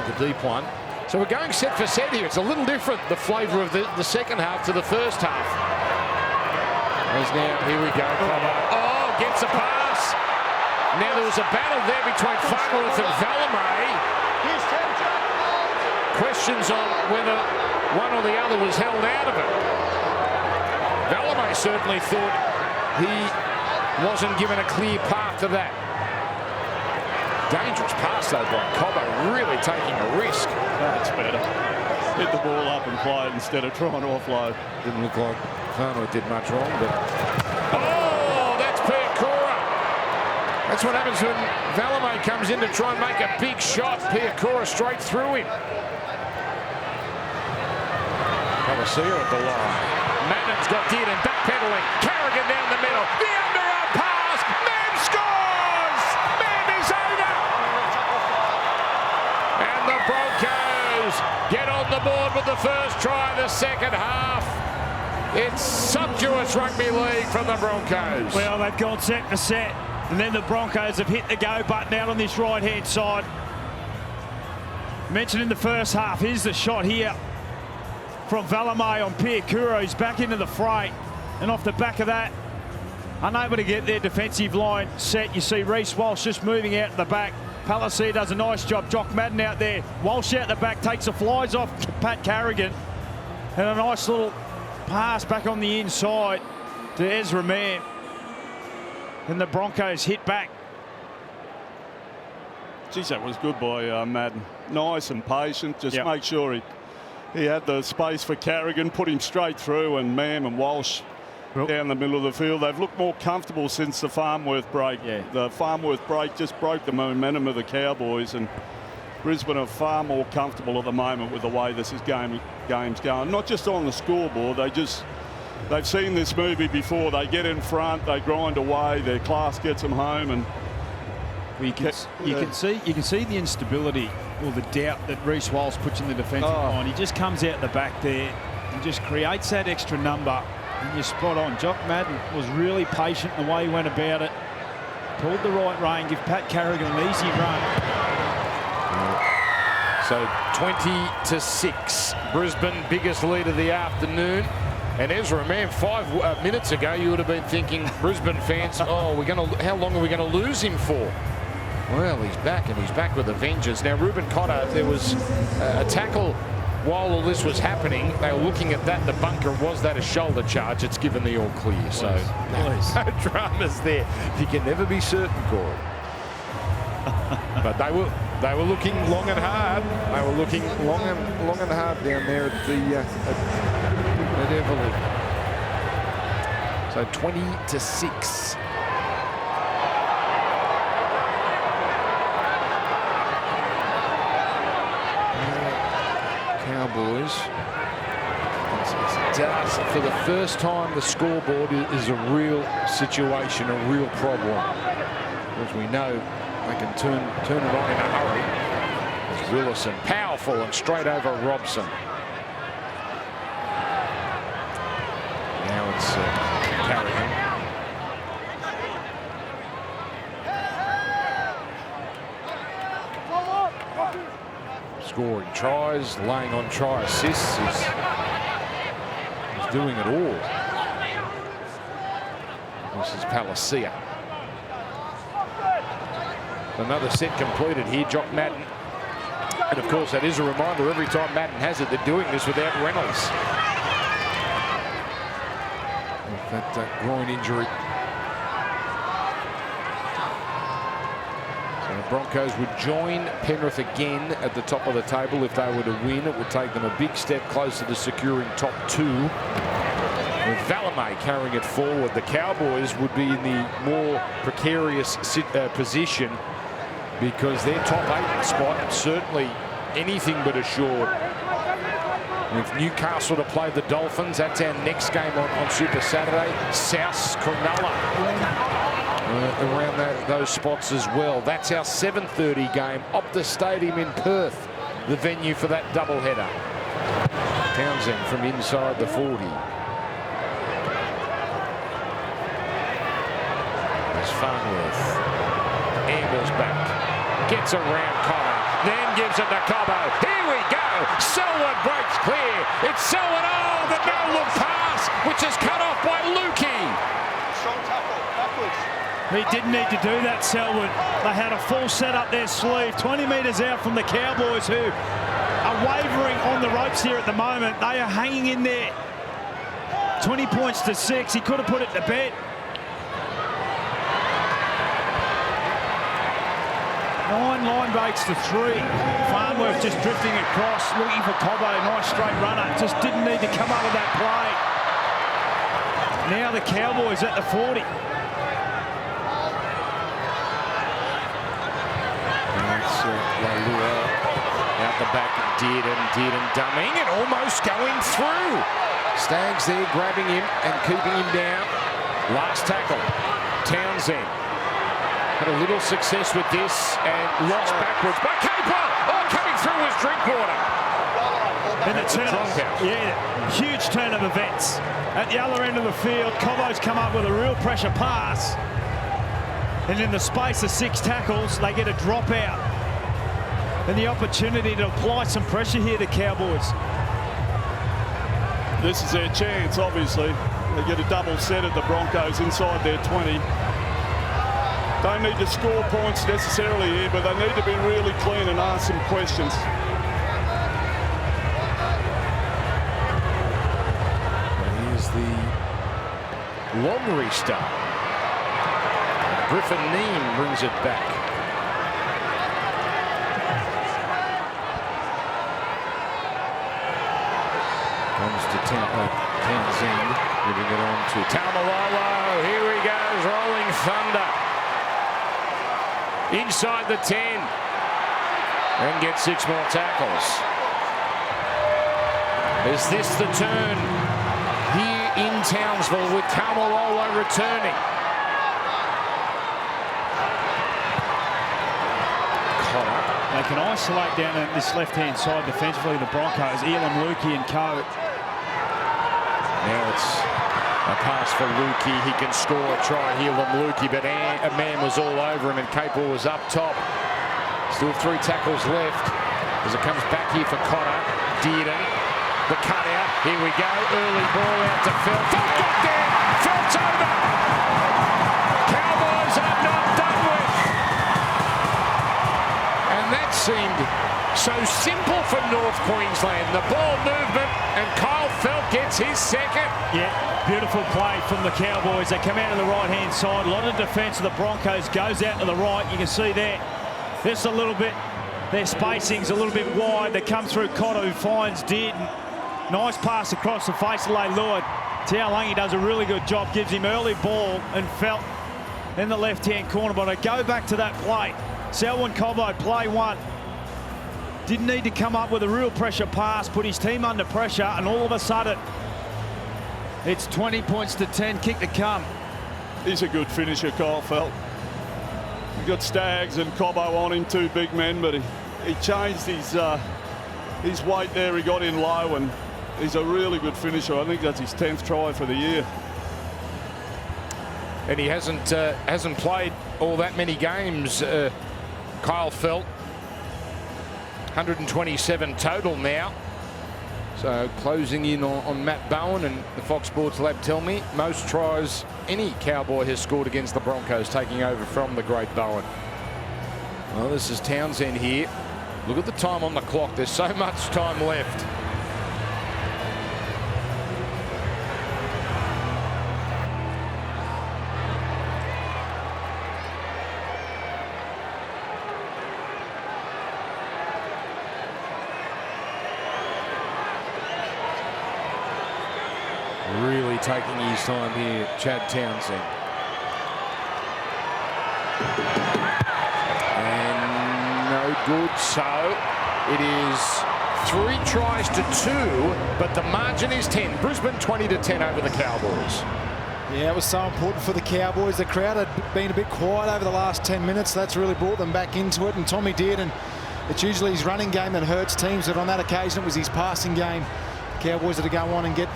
The deep one. So we're going set for set here. It's a little different, the flavour of the second half to the first half. As now, here we go. Oh, gets a pass. Now there was a battle there between Farnworth and Valemay. Questions on whether one or the other was held out of it. Valemay certainly thought he wasn't given a clear path to that. Dangerous pass though by Cobbo, really taking a risk. That's better. Hit the ball up and play it instead of trying to offload. Didn't look like Farnworth did much wrong, but... Oh, that's Piakura. That's what happens when Valemay comes in to try and make a big shot. Piakura straight through him. Palacia at the line. Madden's got Dearden backpedaling. Carrigan down the middle. The underarm pass. Mann scores! Mann is over! And the Broncos get on the board with the first try of the second half. It's sumptuous rugby league from the Broncos. Well, they've gone set for set. And then the Broncos have hit the go button out on this right-hand side. Mentioned in the first half, here's the shot here from Valemay on Piakura. He's back into the fray. And off the back of that, unable to get their defensive line set. You see Reece Walsh just moving out the back. Palacia does a nice job. Jock Madden out there. Walsh out the back, takes the flies off Pat Carrigan. And a nice little pass back on the inside to Ezra Mann. And the Broncos hit back. Geez, that was good by Madden. Nice and patient. Just make sure he had the space for Carrigan, put him straight through, and Mann and Walsh down the middle of the field. They've looked more comfortable since the Farnworth break. The Farnworth break just broke the momentum of the Cowboys, and Brisbane are far more comfortable at the moment with the way this game's going. Not just on the scoreboard, they've seen this movie before. They get in front, they grind away, their class gets them home, and you can see the instability or the doubt that Reece Walsh puts in the defensive line. He just comes out the back there and just creates that extra number. And you're spot on. Jock Madden was really patient in the way he went about it. Pulled the right rein, give Pat Carrigan an easy run. So 20-6. Brisbane, biggest lead of the afternoon. And Ezra Mann, 5 minutes ago, you would have been thinking, Brisbane fans, how long are we going to lose him for? Well, he's back, and he's back with a vengeance. Now, Ruben Cotter, there was a tackle while all this was happening. They were looking at that, the bunker. Was that a shoulder charge? It's given the all clear. So, no dramas there. You can never be certain, Corey. But they were looking long and hard. They were looking long and hard down there at the at Everleigh. So 20-6. Cowboys. For the first time, the scoreboard is a real situation, a real problem. As we know, they can turn it on in a hurry. It's Willison, powerful and straight over Robson. Now it's Carrigan. Scoring tries, laying on try assists. He's doing it all. This is Palacia. Another set completed here, Jock Madden. And of course, that is a reminder, every time Madden has it, they're doing this without Reynolds. With that groin injury. The Broncos would join Penrith again at the top of the table. If they were to win, it would take them a big step closer to securing top 2. With Valemay carrying it forward, the Cowboys would be in the more precarious position because their top 8 spot certainly anything but assured. With Newcastle to play the Dolphins, that's our next game on Super Saturday. South Cronulla around those spots as well. That's our 7:30 game. Optus Stadium in Perth, the venue for that doubleheader. Townsend from inside the 40. There's Farnworth. Angles back. Gets around Connor. Then gives it to Cobbo. Here we go. Selwood breaks clear. It's Selwood. Oh, the no-look pass, which is cut off by Lukey. Strong tackle, backwards. He didn't need to do that, Selwood. They had a full set up their sleeve, 20 metres out from the Cowboys, who are wavering on the ropes here at the moment. They are hanging in there. 20 points to 6. He could have put it to bed. 9 line breaks to 3. Farnworth just drifting across, looking for Cobbo. Nice straight runner. Just didn't need to come up with that play. Now the Cowboys at the 40. That's Lalua out the back. Dearden dumbing and almost going through. Staggs there grabbing him and keeping him down. Last tackle. Townsend. Had a little success with this and lost backwards by Caper. Oh, coming through was Drinkwater. In the turn, yeah, huge turn of events. At the other end of the field, Cobbo's come up with a real pressure pass. And in the space of 6 tackles, they get a dropout. And the opportunity to apply some pressure here, the Cowboys. This is their chance, obviously. They get a double set at the Broncos inside their 20. Don't need to score points necessarily here, but they need to be really clean and ask some questions. Here's the long restart. Griffin Neame brings it back. Comes to Townsend, giving it on to Taumalolo. Here he goes, rolling thunder. Inside the 10 and gets 6 more tackles. Is this the turn here in Townsville with Taumalolo returning? They can isolate down on this left-hand side defensively, the Broncos, Elam, Lukey and co. Now it's a pass for Lukey. He can score a try, Elam Lukey, but a man was all over him and Capel was up top. Still 3 tackles left as it comes back here for Connor. Dearden, the cutout. Here we go. Early ball out to Felt. Felt got there. Felt's over. Cowboys are not done with. And that seemed so simple for North Queensland. The ball movement and Kyle Felt gets his second. Yeah, beautiful play from the Cowboys. They come out to the right-hand side. A lot of defence of the Broncos goes out to the right. You can see there, just a little bit, their spacing's a little bit wide. They come through Cotto, who finds Dearden. Nice pass across the face of Leilua. Taulagi does a really good job, gives him early ball and Felt in the left-hand corner. But I go back to that play. Selwyn Cobbo, play 1. Didn't need to come up with a real pressure pass, put his team under pressure, and all of a sudden, it's 20 points to 10, kick to come. He's a good finisher, Kyle Felt. You've got Staggs and Cobbo on him, 2 big men, but he changed his weight there. He got in low, and he's a really good finisher. I think that's his 10th try for the year. And he hasn't played all that many games, Kyle Felt. 127 total now. So closing in on Matt Bowen, and the Fox Sports Lab tell me most tries any Cowboy has scored against the Broncos, taking over from the great Bowen. Well, this is Townsend here. Look at the time on the clock. There's so much time left. Really taking his time here, Chad Townsend. And no good, so It is 3 tries to 2, but the margin is 10. Brisbane 20-10 over the Cowboys. Yeah, it was so important for the Cowboys. The crowd had been a bit quiet over the last 10 minutes. That's really brought them back into it, and Tommy did. And it's usually his running game that hurts teams, but on that occasion it was his passing game. The Cowboys had to go on and get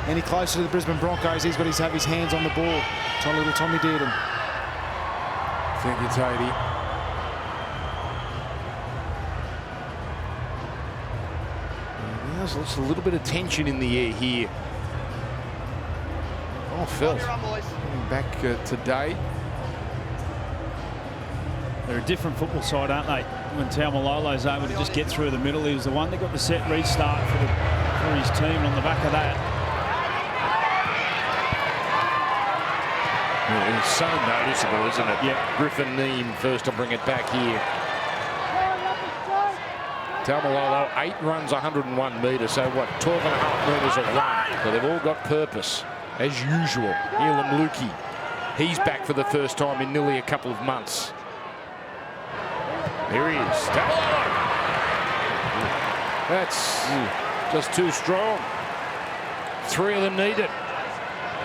any closer to the Brisbane Broncos. He's got to have his hands on the ball. Little Tommy did. Thank you, Toady. There's a little bit of tension in the air here. Oh, Phil, coming back today. They're a different football side, aren't they? When Taumalolo's able to just get through the middle, he was the one that got the set restart for his team, and on the back of that. Well, it's so noticeable, isn't it? Yeah. Griffin Neem first to bring it back here. Taumalolo, 8 runs, 101 metres, so what, 12.5 metres a run. So they've all got purpose, as usual. Elam Lukey, he's back for the first time in nearly a couple of months. Here he is, Taumalolo. That's just too strong. 3 of them needed.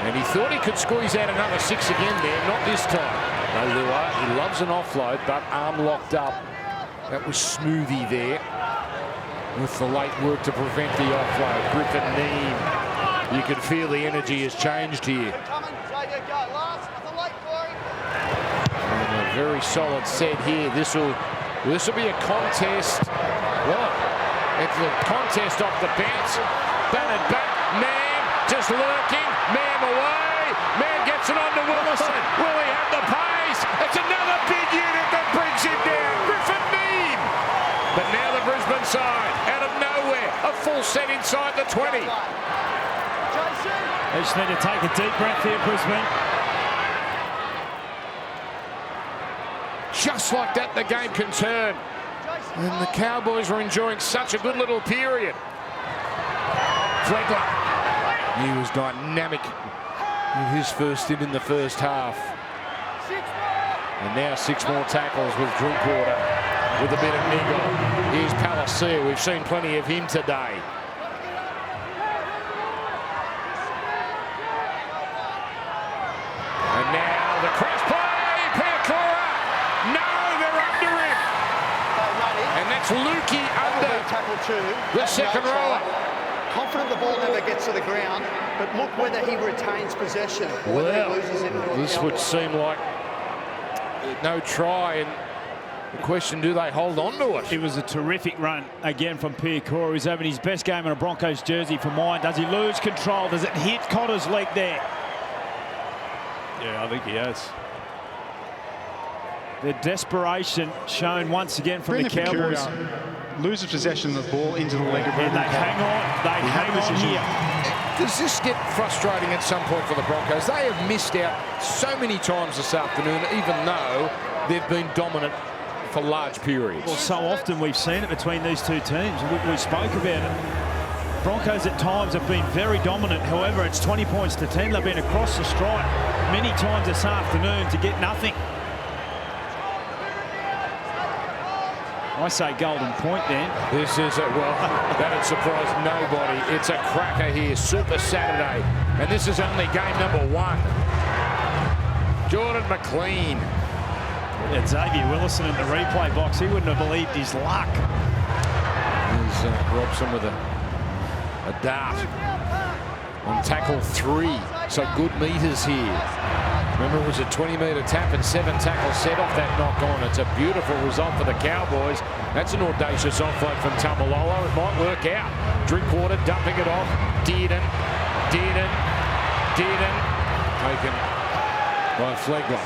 And he thought he could squeeze out another 6 again there, not this time. No, Lua, he loves an offload, but arm locked up. That was Smoothie there with the late work to prevent the offload. Griffin Neem. You can feel the energy has changed here. And a very solid set here. This will be a contest. Well, it's a contest off the bounce. Batted back. Mam just lurking. Mam away. Mam gets it on to Willison. Will he have the pace? It's another big unit that brings him down. Griffin Neem. But now the Brisbane side, out of nowhere, a full set inside the 20. They just need to take a deep breath here, Brisbane. Just like that, the game can turn. And the Cowboys were enjoying such a good little period. Flegler, he was dynamic with his first stint in the first half. And now 6 more tackles with Drinkwater with a bit of niggle. Here's Palacia. We've seen plenty of him today. And now the cross play. Piakura. No, they're under him. And that's Lukey under the second rower. Confident the ball never gets to the ground, but look whether he retains possession or whether he loses it. This would seem like no try, and the question, do they hold on to it? It was a terrific run again from Piakura. He's having his best game in a Broncos jersey for mine. Does he lose control? Does it hit Cotter's leg there? Yeah, I think he has. The desperation shown once again from the Cowboys. Loses possession of the ball into the leg of And they hang on. They hang on here. Does this get frustrating at some point for the Broncos? They have missed out so many times this afternoon, even though they've been dominant for large periods. Well, so often we've seen it between these two teams. We spoke about it. Broncos at times have been very dominant. However, it's 20 points to 10. They've been across the stripe many times this afternoon to get nothing. I say golden point then. This is a, well, that'd surprise nobody. It's a cracker here, Super Saturday. And this is only game number 1. Jordan McLean. Yeah, Xavier Willison in the replay box. He wouldn't have believed his luck. Here's Robson with a dart on tackle 3. So good meters here. Remember, it was a 20-metre tap and 7 tackles set off that knock on. It's a beautiful result for the Cowboys. That's an audacious offload from Taumalolo. It might work out. Drinkwater dumping it off. Dearden. Taken by Flegler.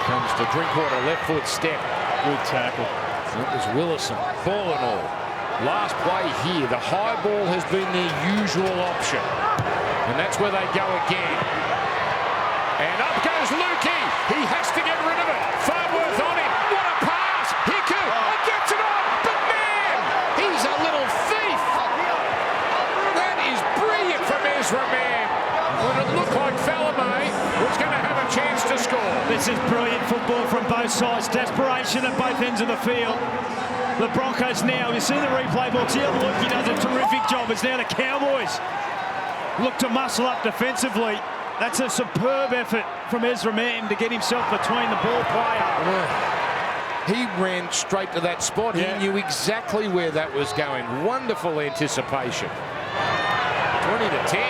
Comes to Drinkwater, left foot step. Good tackle. That was Willison, ball and all. Last play here, the high ball has been their usual option. And that's where they go again. And up goes Lukey. He has to get rid of it. Farworth on him. What a pass. Hiku gets it on. But man, he's a little thief. That is brilliant from Ezra Mann. When it looked like Falame was going to have a chance to This is brilliant football from both sides. Desperation at both ends of the field. The Broncos now, you see the replay box here, look, he does a terrific job. It's now the Cowboys look to muscle up defensively. That's a superb effort from Ezra Mam to get himself between the ball player. Yeah. He ran straight to that spot. Yeah. He knew exactly where that was going. Wonderful anticipation. 20-10.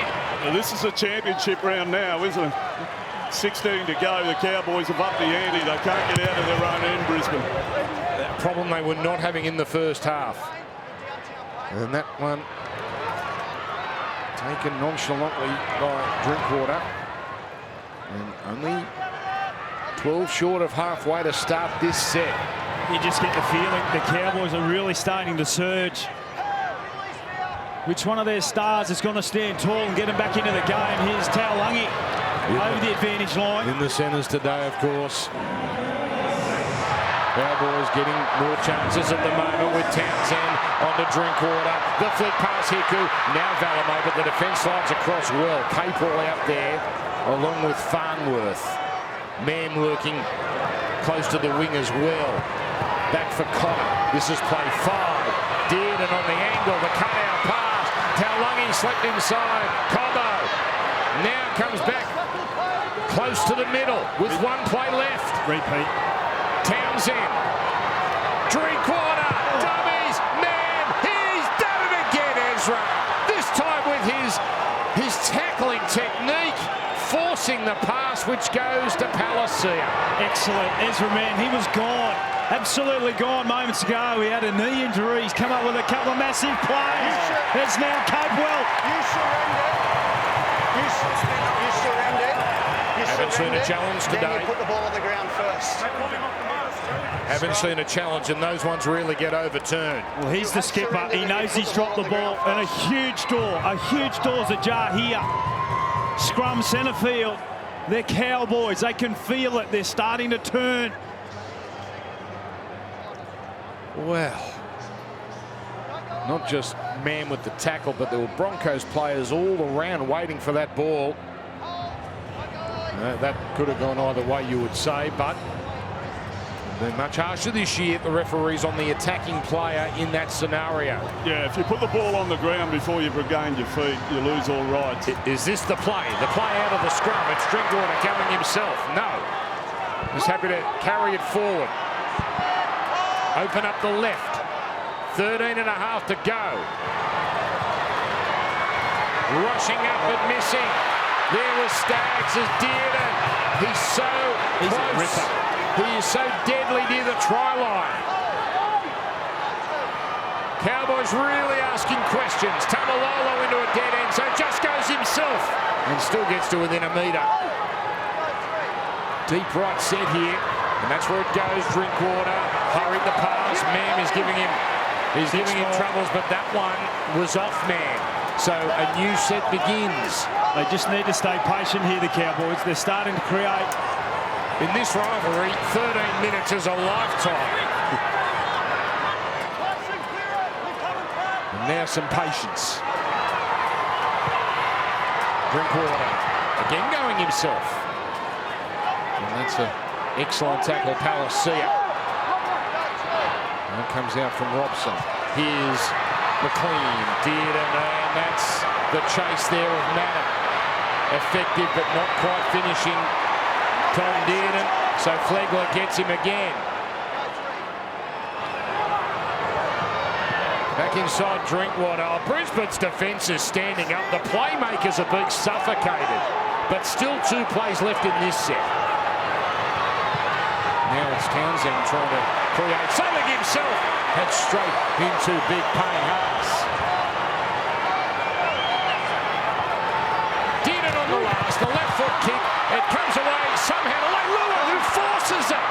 Well, this is a championship round now, isn't it? 16 to go. The Cowboys have upped the ante. They can't get out of their own end, Brisbane. That problem they were not having in the first half. And that one taken nonchalantly by Drinkwater. And only 12 short of halfway to start this set. You just get the feeling the Cowboys are really starting to surge. Which one of their stars is going to stand tall and get them back into the game? Here's Taulagi over the advantage line. In the centres today, of course. Cowboys getting more chances at the moment with Townsend onto Drinkwater. The flick pass Hiku. Now Valamo, but the defence lines across well. Capel out there along with Farnworth. Mam lurking close to the wing as well. Back for Connor. This is play 5. Dearden on the angle. The cut-out pass. Taulagi slipped inside. Cobbo now comes back close to the middle with one play left. Repeat. Townsend. Drinkwater. Dummies. Man, he's done it again, Ezra. This time with his tackling technique, forcing the pass which goes to Palacia. Excellent. Ezra Man, he was gone. Absolutely gone moments ago. He had a knee injury. He's come up with a couple of massive plays. It's now Capewell. You surrendered. You surrendered. Haven't seen a challenge today. Then you put the ball on the ground first. Haven't seen a challenge, and those ones really get overturned. Well, he's the skipper. He knows he's dropped the ball. And a huge door's ajar here. Scrum centre field. They're Cowboys. They can feel it. They're starting to turn. Well, not just Man with the tackle, but there were Broncos players all around waiting for that ball. That could have gone either way, you would say, but they're much harsher this year, the referees, on the attacking player in that scenario. Yeah, if you put the ball on the ground before you've regained your feet, you lose all rights. Is this the play? The play out of the scrum. It's Drinkwater coming himself. No. He's happy to carry it forward. Open up the left. 13 and a half to go. Rushing up but missing. There was Staggs as Dearden. He's so close. He is so deadly near the try line. Cowboys really asking questions. Tamalolo into a dead end, so just goes himself and still gets to within a metre. Deep right set here, and that's where it goes. Drinkwater hurried the pass. Mam is giving him troubles, but that one was off Man. So a new set begins. They just need to stay patient here, the Cowboys. They're starting to create. In this rivalry, 13 minutes is a lifetime. And now some patience. Drinkwater again going himself. And that's an excellent tackle, Palacia. And it comes out from Robson. Here's McLean, Dearden, and that's the chase there of Madden. Effective but not quite finishing Tom Dearden, so Flegler gets him again. Back inside Drinkwater. Oh, Brisbane's defence is standing up. The playmakers are being suffocated, but still 2 plays left in this set. Now it's Townsend trying to create something himself. Head straight into Big Payne Haas. Dearden on the last, the left foot kick. It comes away somehow to Leilua, who forces it.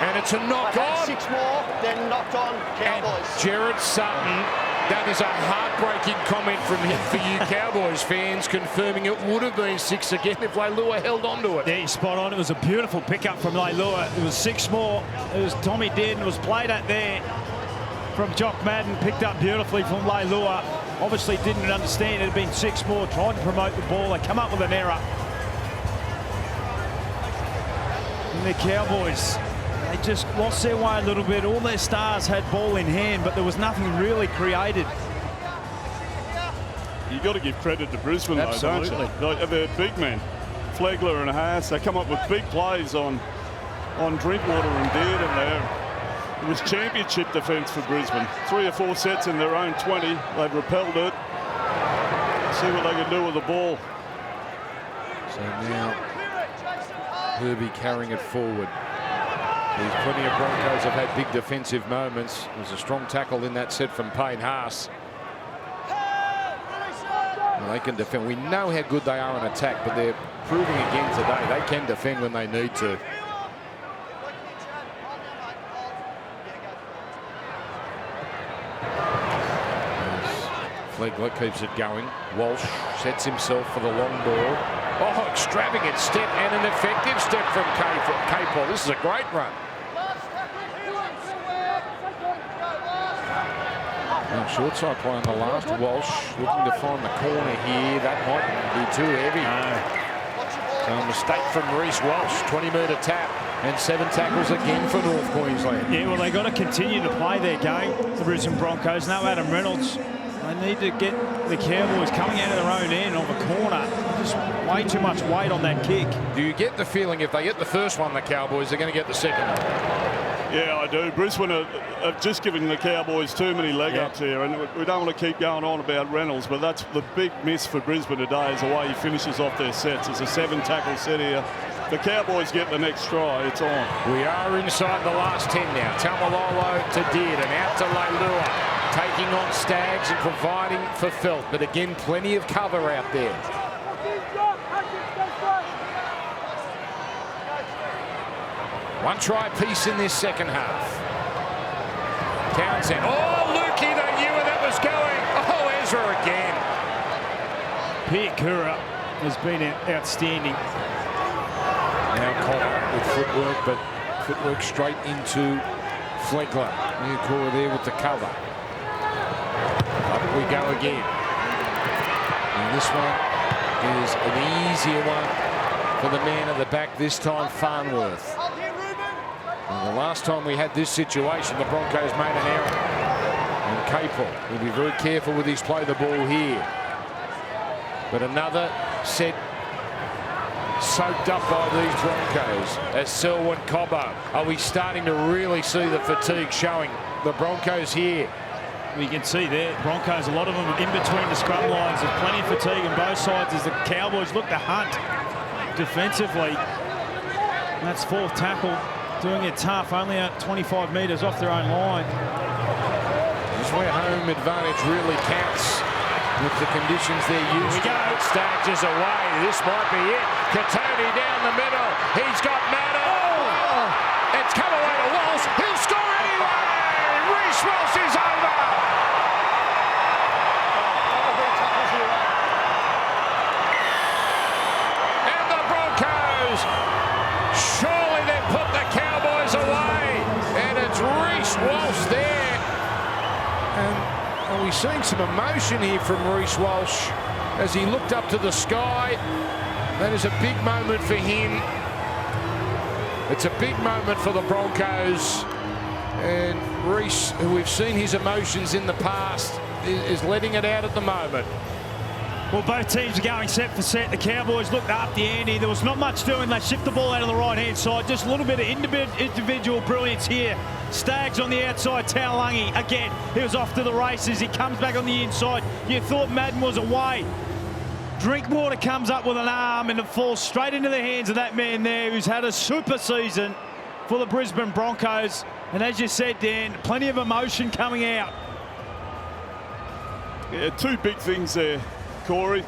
And it's a knock on. 6 more, then knocked on Cowboys. And Jared Sutton, that is a heartbreaking comment from him for you Cowboys fans, confirming it would have been 6 again if Leilua held on to it. Yeah, he's spot on. It was a beautiful pickup from Leilua. It was 6 more. It was Tommy Dearden was played at there from Jock Madden, picked up beautifully from Leilua. Obviously didn't understand it had been 6 more, tried to promote the ball. They come up with an error. And the Cowboys, they just lost their way a little bit. All their stars had ball in hand, but there was nothing really created. You've got to give credit to Brisbane, Absolutely. though, don't you? They're big men. Flegler and Haas, they come up with big plays on Drinkwater and Dearden there. It was championship defence for Brisbane. 3 or 4 sets in their own 20. They've repelled it. See what they can do with the ball. So now Herbie carrying it forward. There's plenty of Broncos have had big defensive moments. There's a strong tackle in that set from Payne Haas. Well, they can defend. We know how good they are in attack, but they're proving again today they can defend when they need to. Flegler keeps it going. Walsh sets himself for the long ball. Oh, extravagant step and an effective step from Capel. This is a great run. Now, short side play on the last. Walsh looking to find the corner here. That might be too heavy. So a mistake from Reece Walsh. 20-metre tap and 7 tackles again for North Queensland. Yeah, well, they've got to continue to play their game, the Brisbane Broncos. No Adam Reynolds. They need to get the Cowboys coming out of their own end of a corner. Just way too much weight on that kick. Do you get the feeling if they get the first one, the Cowboys, they're going to get the second one? Yeah, I do. Brisbane have just given the Cowboys too many leg ups here, and we don't want to keep going on about Reynolds, but that's the big miss for Brisbane today is the way he finishes off their sets. It's a 7-tackle set here. The Cowboys get the next try. It's on. We are inside the last 10 now. Tamalolo to Dearden, out to Leilua. Taking on Staggs and providing for Felt, but again, plenty of cover out there. One try piece in this second half. Townsend. Oh, Lukey, they knew where that was going. Oh, Ezra again. Piakura has been outstanding. Now Connor with footwork, but footwork straight into Flegler. Piakura there with the cover. Up we go again. And this one is an easier one for the man at the back, this time Farnworth. And the last time we had this situation, the Broncos made an error. And Capel will be very careful with his play the ball here. But another set soaked up by these Broncos as Selwyn Cobbo. Are we starting to really see the fatigue showing? The Broncos here. You can see there, Broncos, a lot of them in between the scrum lines. There's plenty of fatigue on both sides as the Cowboys look to hunt defensively. And that's 4th tackle, doing it tough, only at 25 metres off their own line. This is where home advantage really counts with the conditions they're used to. Staggs is away. This might be it. Katoni down the middle. He's got Madden. Oh! It's come away to Walsh. He'll score anyway. Reece Walsh is over. And the Broncos, surely they put the Cowboys away. And it's Reece Walsh there. And are we seeing some emotion here from Reece Walsh as he looked up to the sky? That is a big moment for him. It's a big moment for the Broncos. And Reece, who we've seen his emotions in the past, is letting it out at the moment. Well, both teams are going set for set. The Cowboys looked up the ante. There was not much doing. They shift the ball out of the right-hand side. Just a little bit of individual brilliance here. Staggs on the outside. Taulagi, again, he was off to the races. He comes back on the inside. You thought Madden was away. Drinkwater comes up with an arm and it falls straight into the hands of that man there who's had a super season for the Brisbane Broncos. And as you said, Dan, plenty of emotion coming out. Yeah, 2 big things there, Corey.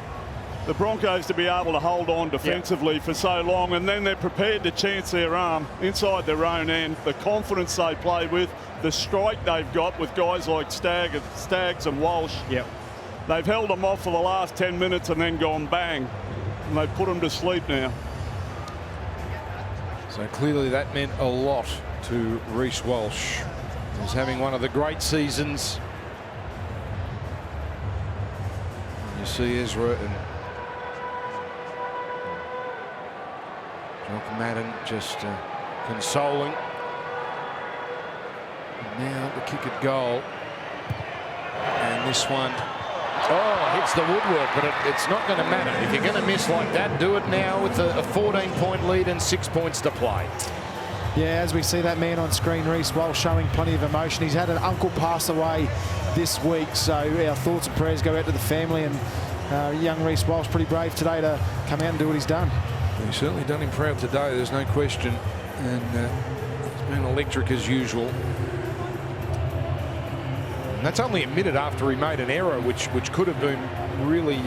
The Broncos to be able to hold on defensively for so long, and then they're prepared to chance their arm inside their own end. The confidence they play with, the strike they've got with guys like Staggs and Walsh. Yep. They've held them off for the last 10 minutes and then gone bang. And they've put them to sleep now. So clearly that meant a lot to Reece Walsh. He's having one of the great seasons. And you see Ezra and Jonathan Madden just consoling. And now the kick at goal. And this one, hits the woodwork, but it's not going to matter. If you're going to miss like that, do it now with a 14-point lead and 6 points to play. Yeah, as we see that man on screen, Reece Walsh, showing plenty of emotion. He's had an uncle pass away this week, so our thoughts and prayers go out to the family. And young Reece Walsh, pretty brave today to come out and do what he's done. He's certainly done him proud today, there's no question. And he's been electric as usual. And that's only a minute after he made an error, which could have been really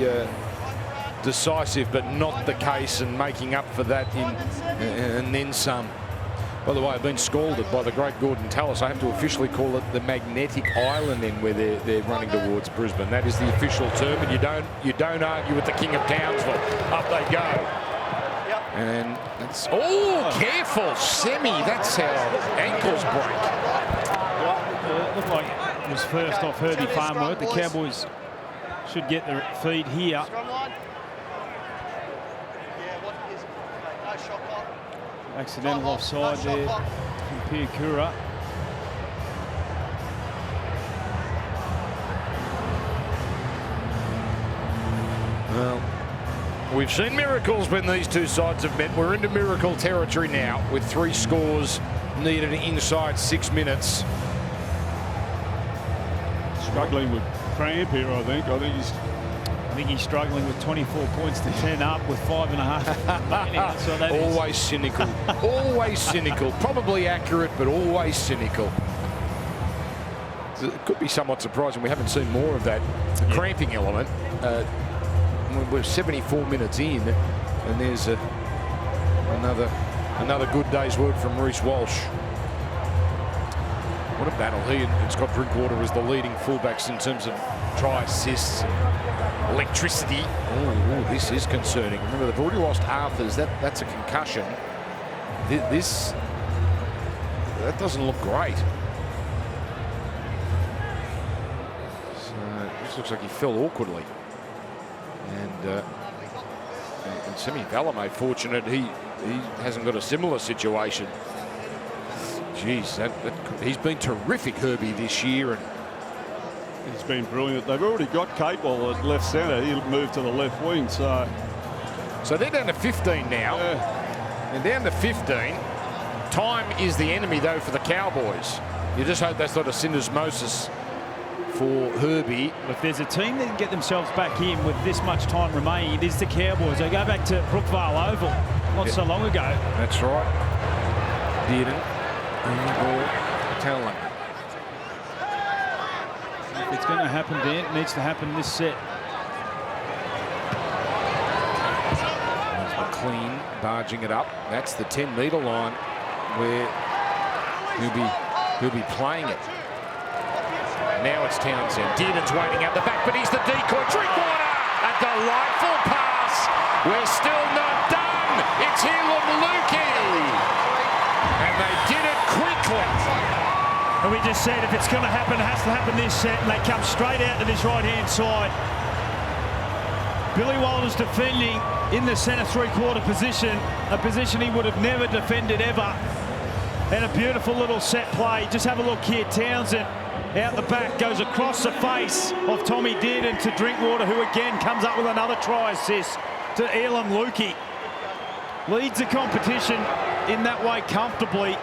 decisive, but not the case, and making up for that and then some. By the way, I've been scalded by the great Gordon Tallis. I have to officially call it the magnetic island end where they're running towards Brisbane. That is the official term, and you don't argue with the King of Townsville. Up they go. And it's careful, Semi. That's how ankles break. It looked like it was first off Herbie Farnworth. The Cowboys should get their feed here. Accidental offside there from Piakura. Well, we've seen miracles when these two sides have met. We're into miracle territory now with 3 scores needed inside 6 minutes. Struggling with cramp here, I think. I think he's struggling with 24 points to 10 up with 5.5 remaining. So that always cynical. Always cynical. Probably accurate, but always cynical. It could be somewhat surprising we haven't seen more of that cramping element. We're 74 minutes in, and there's another good day's work from Reece Walsh. What a battle. He and Scott Drinkwater as the leading fullbacks in terms of try assists, electricity. This is concerning. Remember, they've already lost Arthurs. That's a concussion. That doesn't look great. So this looks like he fell awkwardly. And Semi Valame, fortunate he hasn't got a similar situation. Geez, he's been terrific, Herbie, this year. And he's been brilliant. They've already got Capewell at left centre. He'll move to the left wing. So they're down to 15 now. Yeah. And down to 15. Time is the enemy, though, for the Cowboys. You just hope that's not a syndesmosis for Herbie. If there's a team that can get themselves back in with this much time remaining, it is the Cowboys. They go back to Brookvale Oval not so long ago. That's right. Dearden or Talent. If it's going to happen, Dan, it needs to happen this set. There's McLean barging it up. That's the 10-metre line where he'll be playing it. Now it's Townsend. Dearden's waiting out the back, but he's the decoy. Drinkwater! A delightful pass. We're still not done. It's Elam Lukey. And they did it quickly. And we just said if it's going to happen, it has to happen this set. And they come straight out to this right-hand side. Billy Walters defending in the centre three-quarter position, a position he would have never defended ever. And a beautiful little set play. Just have a look here. Townsend out the back, goes across the face of Tommy Dearden to Drinkwater, who again comes up with another try assist to Elam Lukey. Leads the competition in that way comfortably.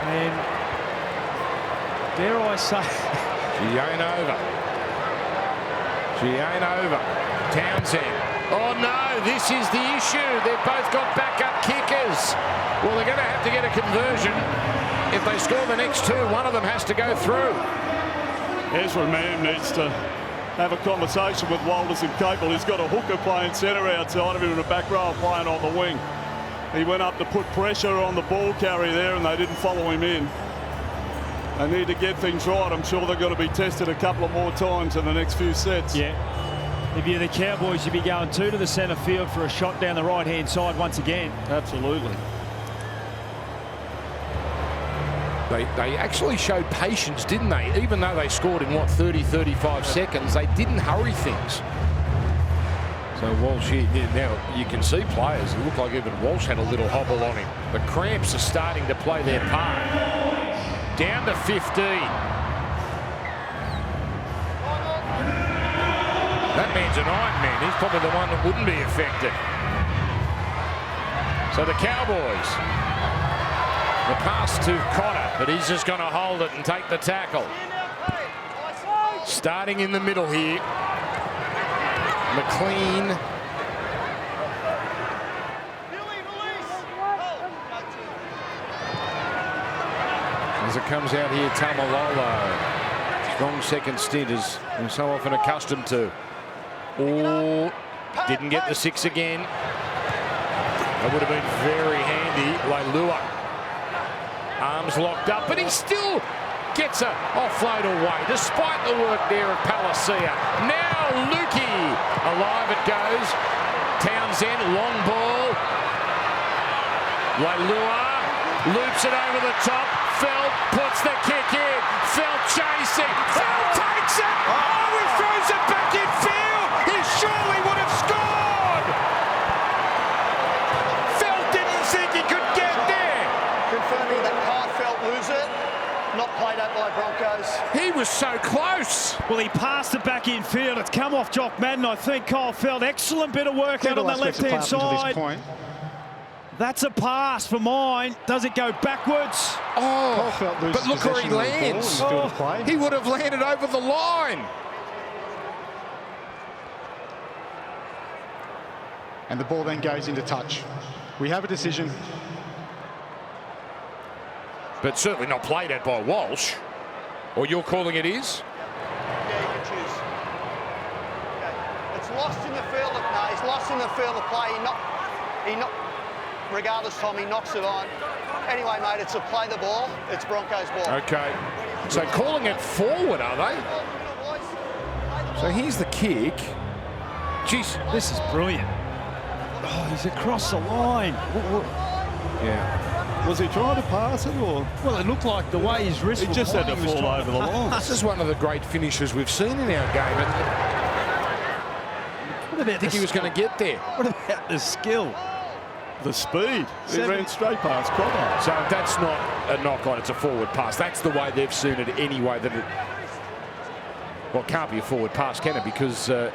And dare I say... She ain't over. She ain't over. Townsend. Oh no, this is the issue. They've both got backup kickers. Well, they're going to have to get a conversion. If they score the next two, one of them has to go through. Ezra Mann needs to have a conversation with Walters and Capewell. He's got a hooker playing centre outside of him and a back row playing on the wing. He went up to put pressure on the ball carrier there and they didn't follow him in. They need to get things right. I'm sure they're going to be tested a couple of more times in the next few sets. Yeah. If you're the Cowboys, you'd be going two to the centre field for a shot down the right-hand side once again. Absolutely. They actually showed patience, didn't they? Even though they scored in, 30, 35 seconds, they didn't hurry things. So Walsh here, now you can see players, it looked like even Walsh had a little hobble on him. The cramps are starting to play their part. Down to 15. That man's an Iron Man. He's probably the one that wouldn't be affected. So the Cowboys, the pass to Cotter, but he's just going to hold it and take the tackle. Starting in the middle here. McLean. As it comes out here, Tamalolo. Strong second stint as we're so often accustomed to. Oh, didn't get the 6 again. That would have been very handy. Leilua. Arms locked up, but he still gets a offload away, despite the work there of Palacia. Now Lukey. Alive it goes. Townsend, long ball. Leilua loops it over the top. Felt puts the kick in. Felt chasing. Felt takes it. Oh, he throws it back in field. He surely would have scored. Felt didn't think he could get there. Confirming that Kyle Felt lose it. Not played out by Broncos. He was so close. Well, he passed it back in field. It's come off Jock Madden. I think Kyle Felt excellent bit of work out on the left-hand side. That's a pass for mine. Does it go backwards? Oh, but look where he lands. He would have landed over the line. And the ball then goes into touch. We have a decision. But certainly not played at by Walsh. Or you're calling it is? Yeah, you can choose. Okay. It's lost in the field of play. He's lost in the field of play. Regardless, Tom, he knocks it on. Anyway, mate, it's a play the ball. It's Broncos ball. Okay. So calling it forward, are they? So here's the kick. Jeez, this is brilliant. Oh, he's across the line. Yeah. Was he trying to pass it, or? Well, it looked like the way his wrist He just had to fall over the line. This is one of the great finishes we've seen in our game. I think he was going to get there. What about the skill? The speed. He ran straight past Cotter. So that's not a knock on, it's a forward pass. That's the way they've seen it anyway. That it, well, it can't be a forward pass, can it? Because we're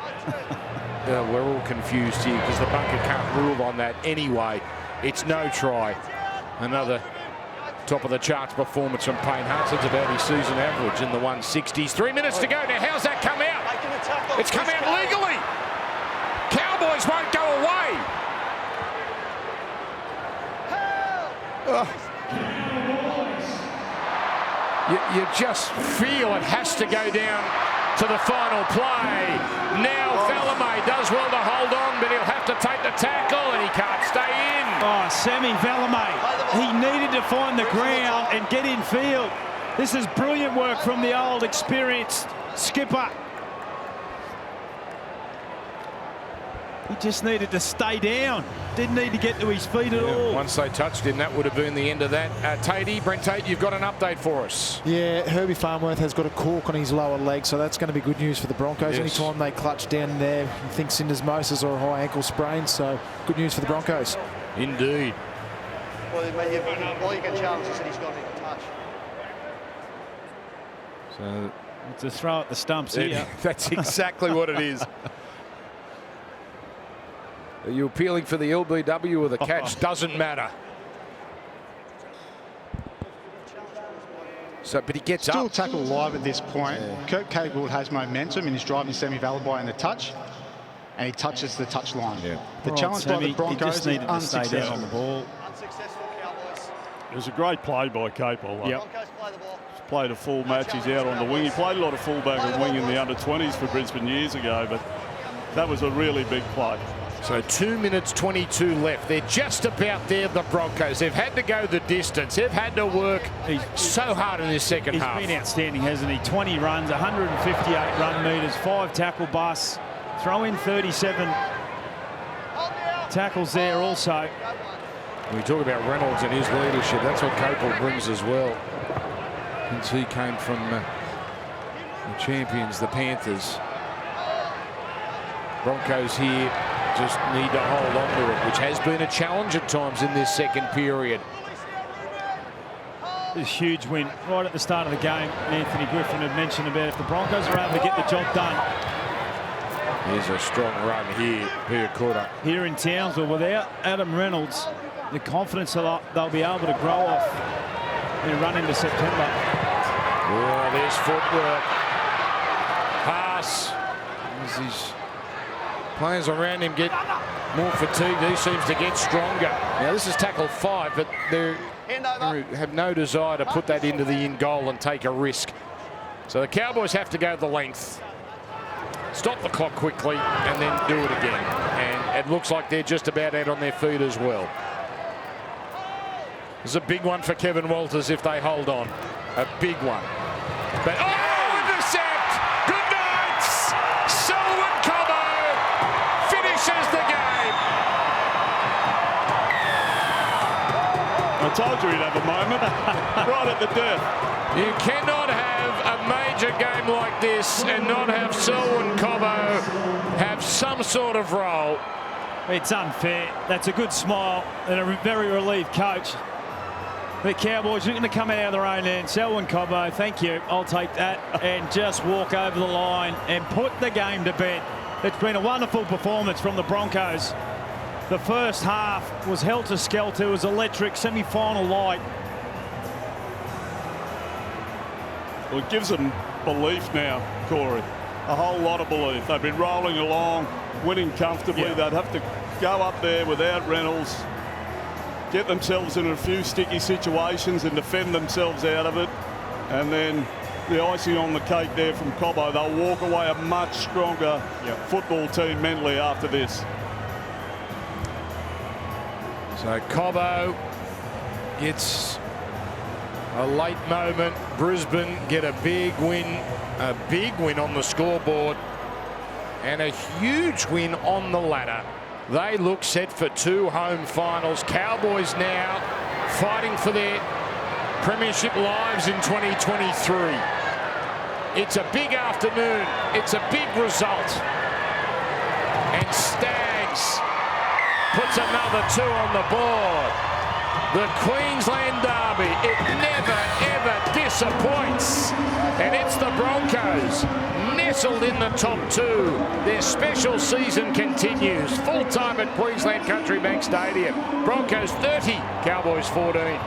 all confused here because the bunker can't rule on that anyway. It's no try. Another top of the charts performance from Payne Hudson's about his season average in the 160s. 3 minutes to go. Now, how's that come out? It's come out legally. Cowboys won't go away. You just feel it has to go down to the final play. Now Valemay does well to hold on, but he'll have to take the tackle and he can't stay in. Oh, Sammy Valemay. He needed to find the ground and get in field. This is brilliant work from the old experienced skipper. He just needed to stay down. Didn't need to get to his feet at all. Once they touched him, that would have been the end of that. Brent Tate, you've got an update for us. Yeah, Herbie Farnworth has got a cork on his lower leg, so that's going to be good news for the Broncos. Yes. Anytime they clutch down there, you think syndesmosis or a high ankle sprain, so good news for the Broncos. Indeed. Well, all you can challenge is that he's got into touch. So it's a throw at the stumps here. That's exactly what it is. Are you appealing for the LBW or the catch? Doesn't matter. So, but he gets Still up. tackle live at this point. Yeah. Kurt Cagle has momentum and he's driving Sammy Valemay in the touch, and he touches the touch line. Yeah. The challenge by the Broncos is unsuccessful. On the ball. Unsuccessful, Cowboys. It was a great play by Capel. Yep. Broncos play the ball. He's played a full match. He's out on the wing. He played a lot of fullback and wing in the under-20s for Brisbane years ago, but that was a really big play. So 2 minutes 22 left. They're just about there, the Broncos. They've had to go the distance. They've had to work so hard in this second half. He's been outstanding, hasn't he? 20 runs, 158 run metres, 5 tackle busts, throw in 37 tackles there also. We talk about Reynolds and his leadership. That's what Capel brings as well. Since he came from the champions, the Panthers. Broncos here just need to hold on to it, which has been a challenge at times in this second period. This huge win right at the start of the game. Anthony Griffin had mentioned about if the Broncos are able to get the job done. Here's a strong run here, Piacuda. Here in Townsville, without Adam Reynolds, the confidence they'll be able to grow off and run into September. Oh, there's footwork. Pass. As these players around him get more fatigued, he seems to get stronger. Now, this is tackle 5, but they have no desire to put that into the in goal and take a risk. So the Cowboys have to go the length. Stop the clock quickly and then do it again. And it looks like they're just about out on their feet as well. This is a big one for Kevin Walters if they hold on. A big one. But intercept! Good night! Selwyn Cobbo finishes the game. I told you he'd have a moment. Right at the death. You cannot have a major game like this and not have Selwyn Cobbo have some sort of role. It's unfair. That's a good smile and a very relieved coach. The Cowboys looking to come out of their own end. Selwyn Cobbo, thank you. I'll take that. And just walk over the line and put the game to bed. It's been a wonderful performance from the Broncos. The first half was helter-skelter. It was electric, semi-final light. Well, it gives them belief now, Corey. A whole lot of belief. They've been rolling along, winning comfortably. Yeah. They'd have to go up there without Reynolds, get themselves in a few sticky situations and defend themselves out of it. And then the icing on the cake there from Cobbo. They'll walk away a much stronger football team mentally after this. So Cobbo gets a late moment. Brisbane get a big win on the scoreboard and a huge win on the ladder. They look set for 2 home finals. Cowboys now fighting for their premiership lives in 2023. It's a big afternoon. It's a big result. And Stags puts another 2 on the board. The Queensland Derby, it never, ever disappoints. And it's the Broncos nestled in the top 2. Their special season continues. Full time at Queensland Country Bank Stadium. Broncos 30, Cowboys 14.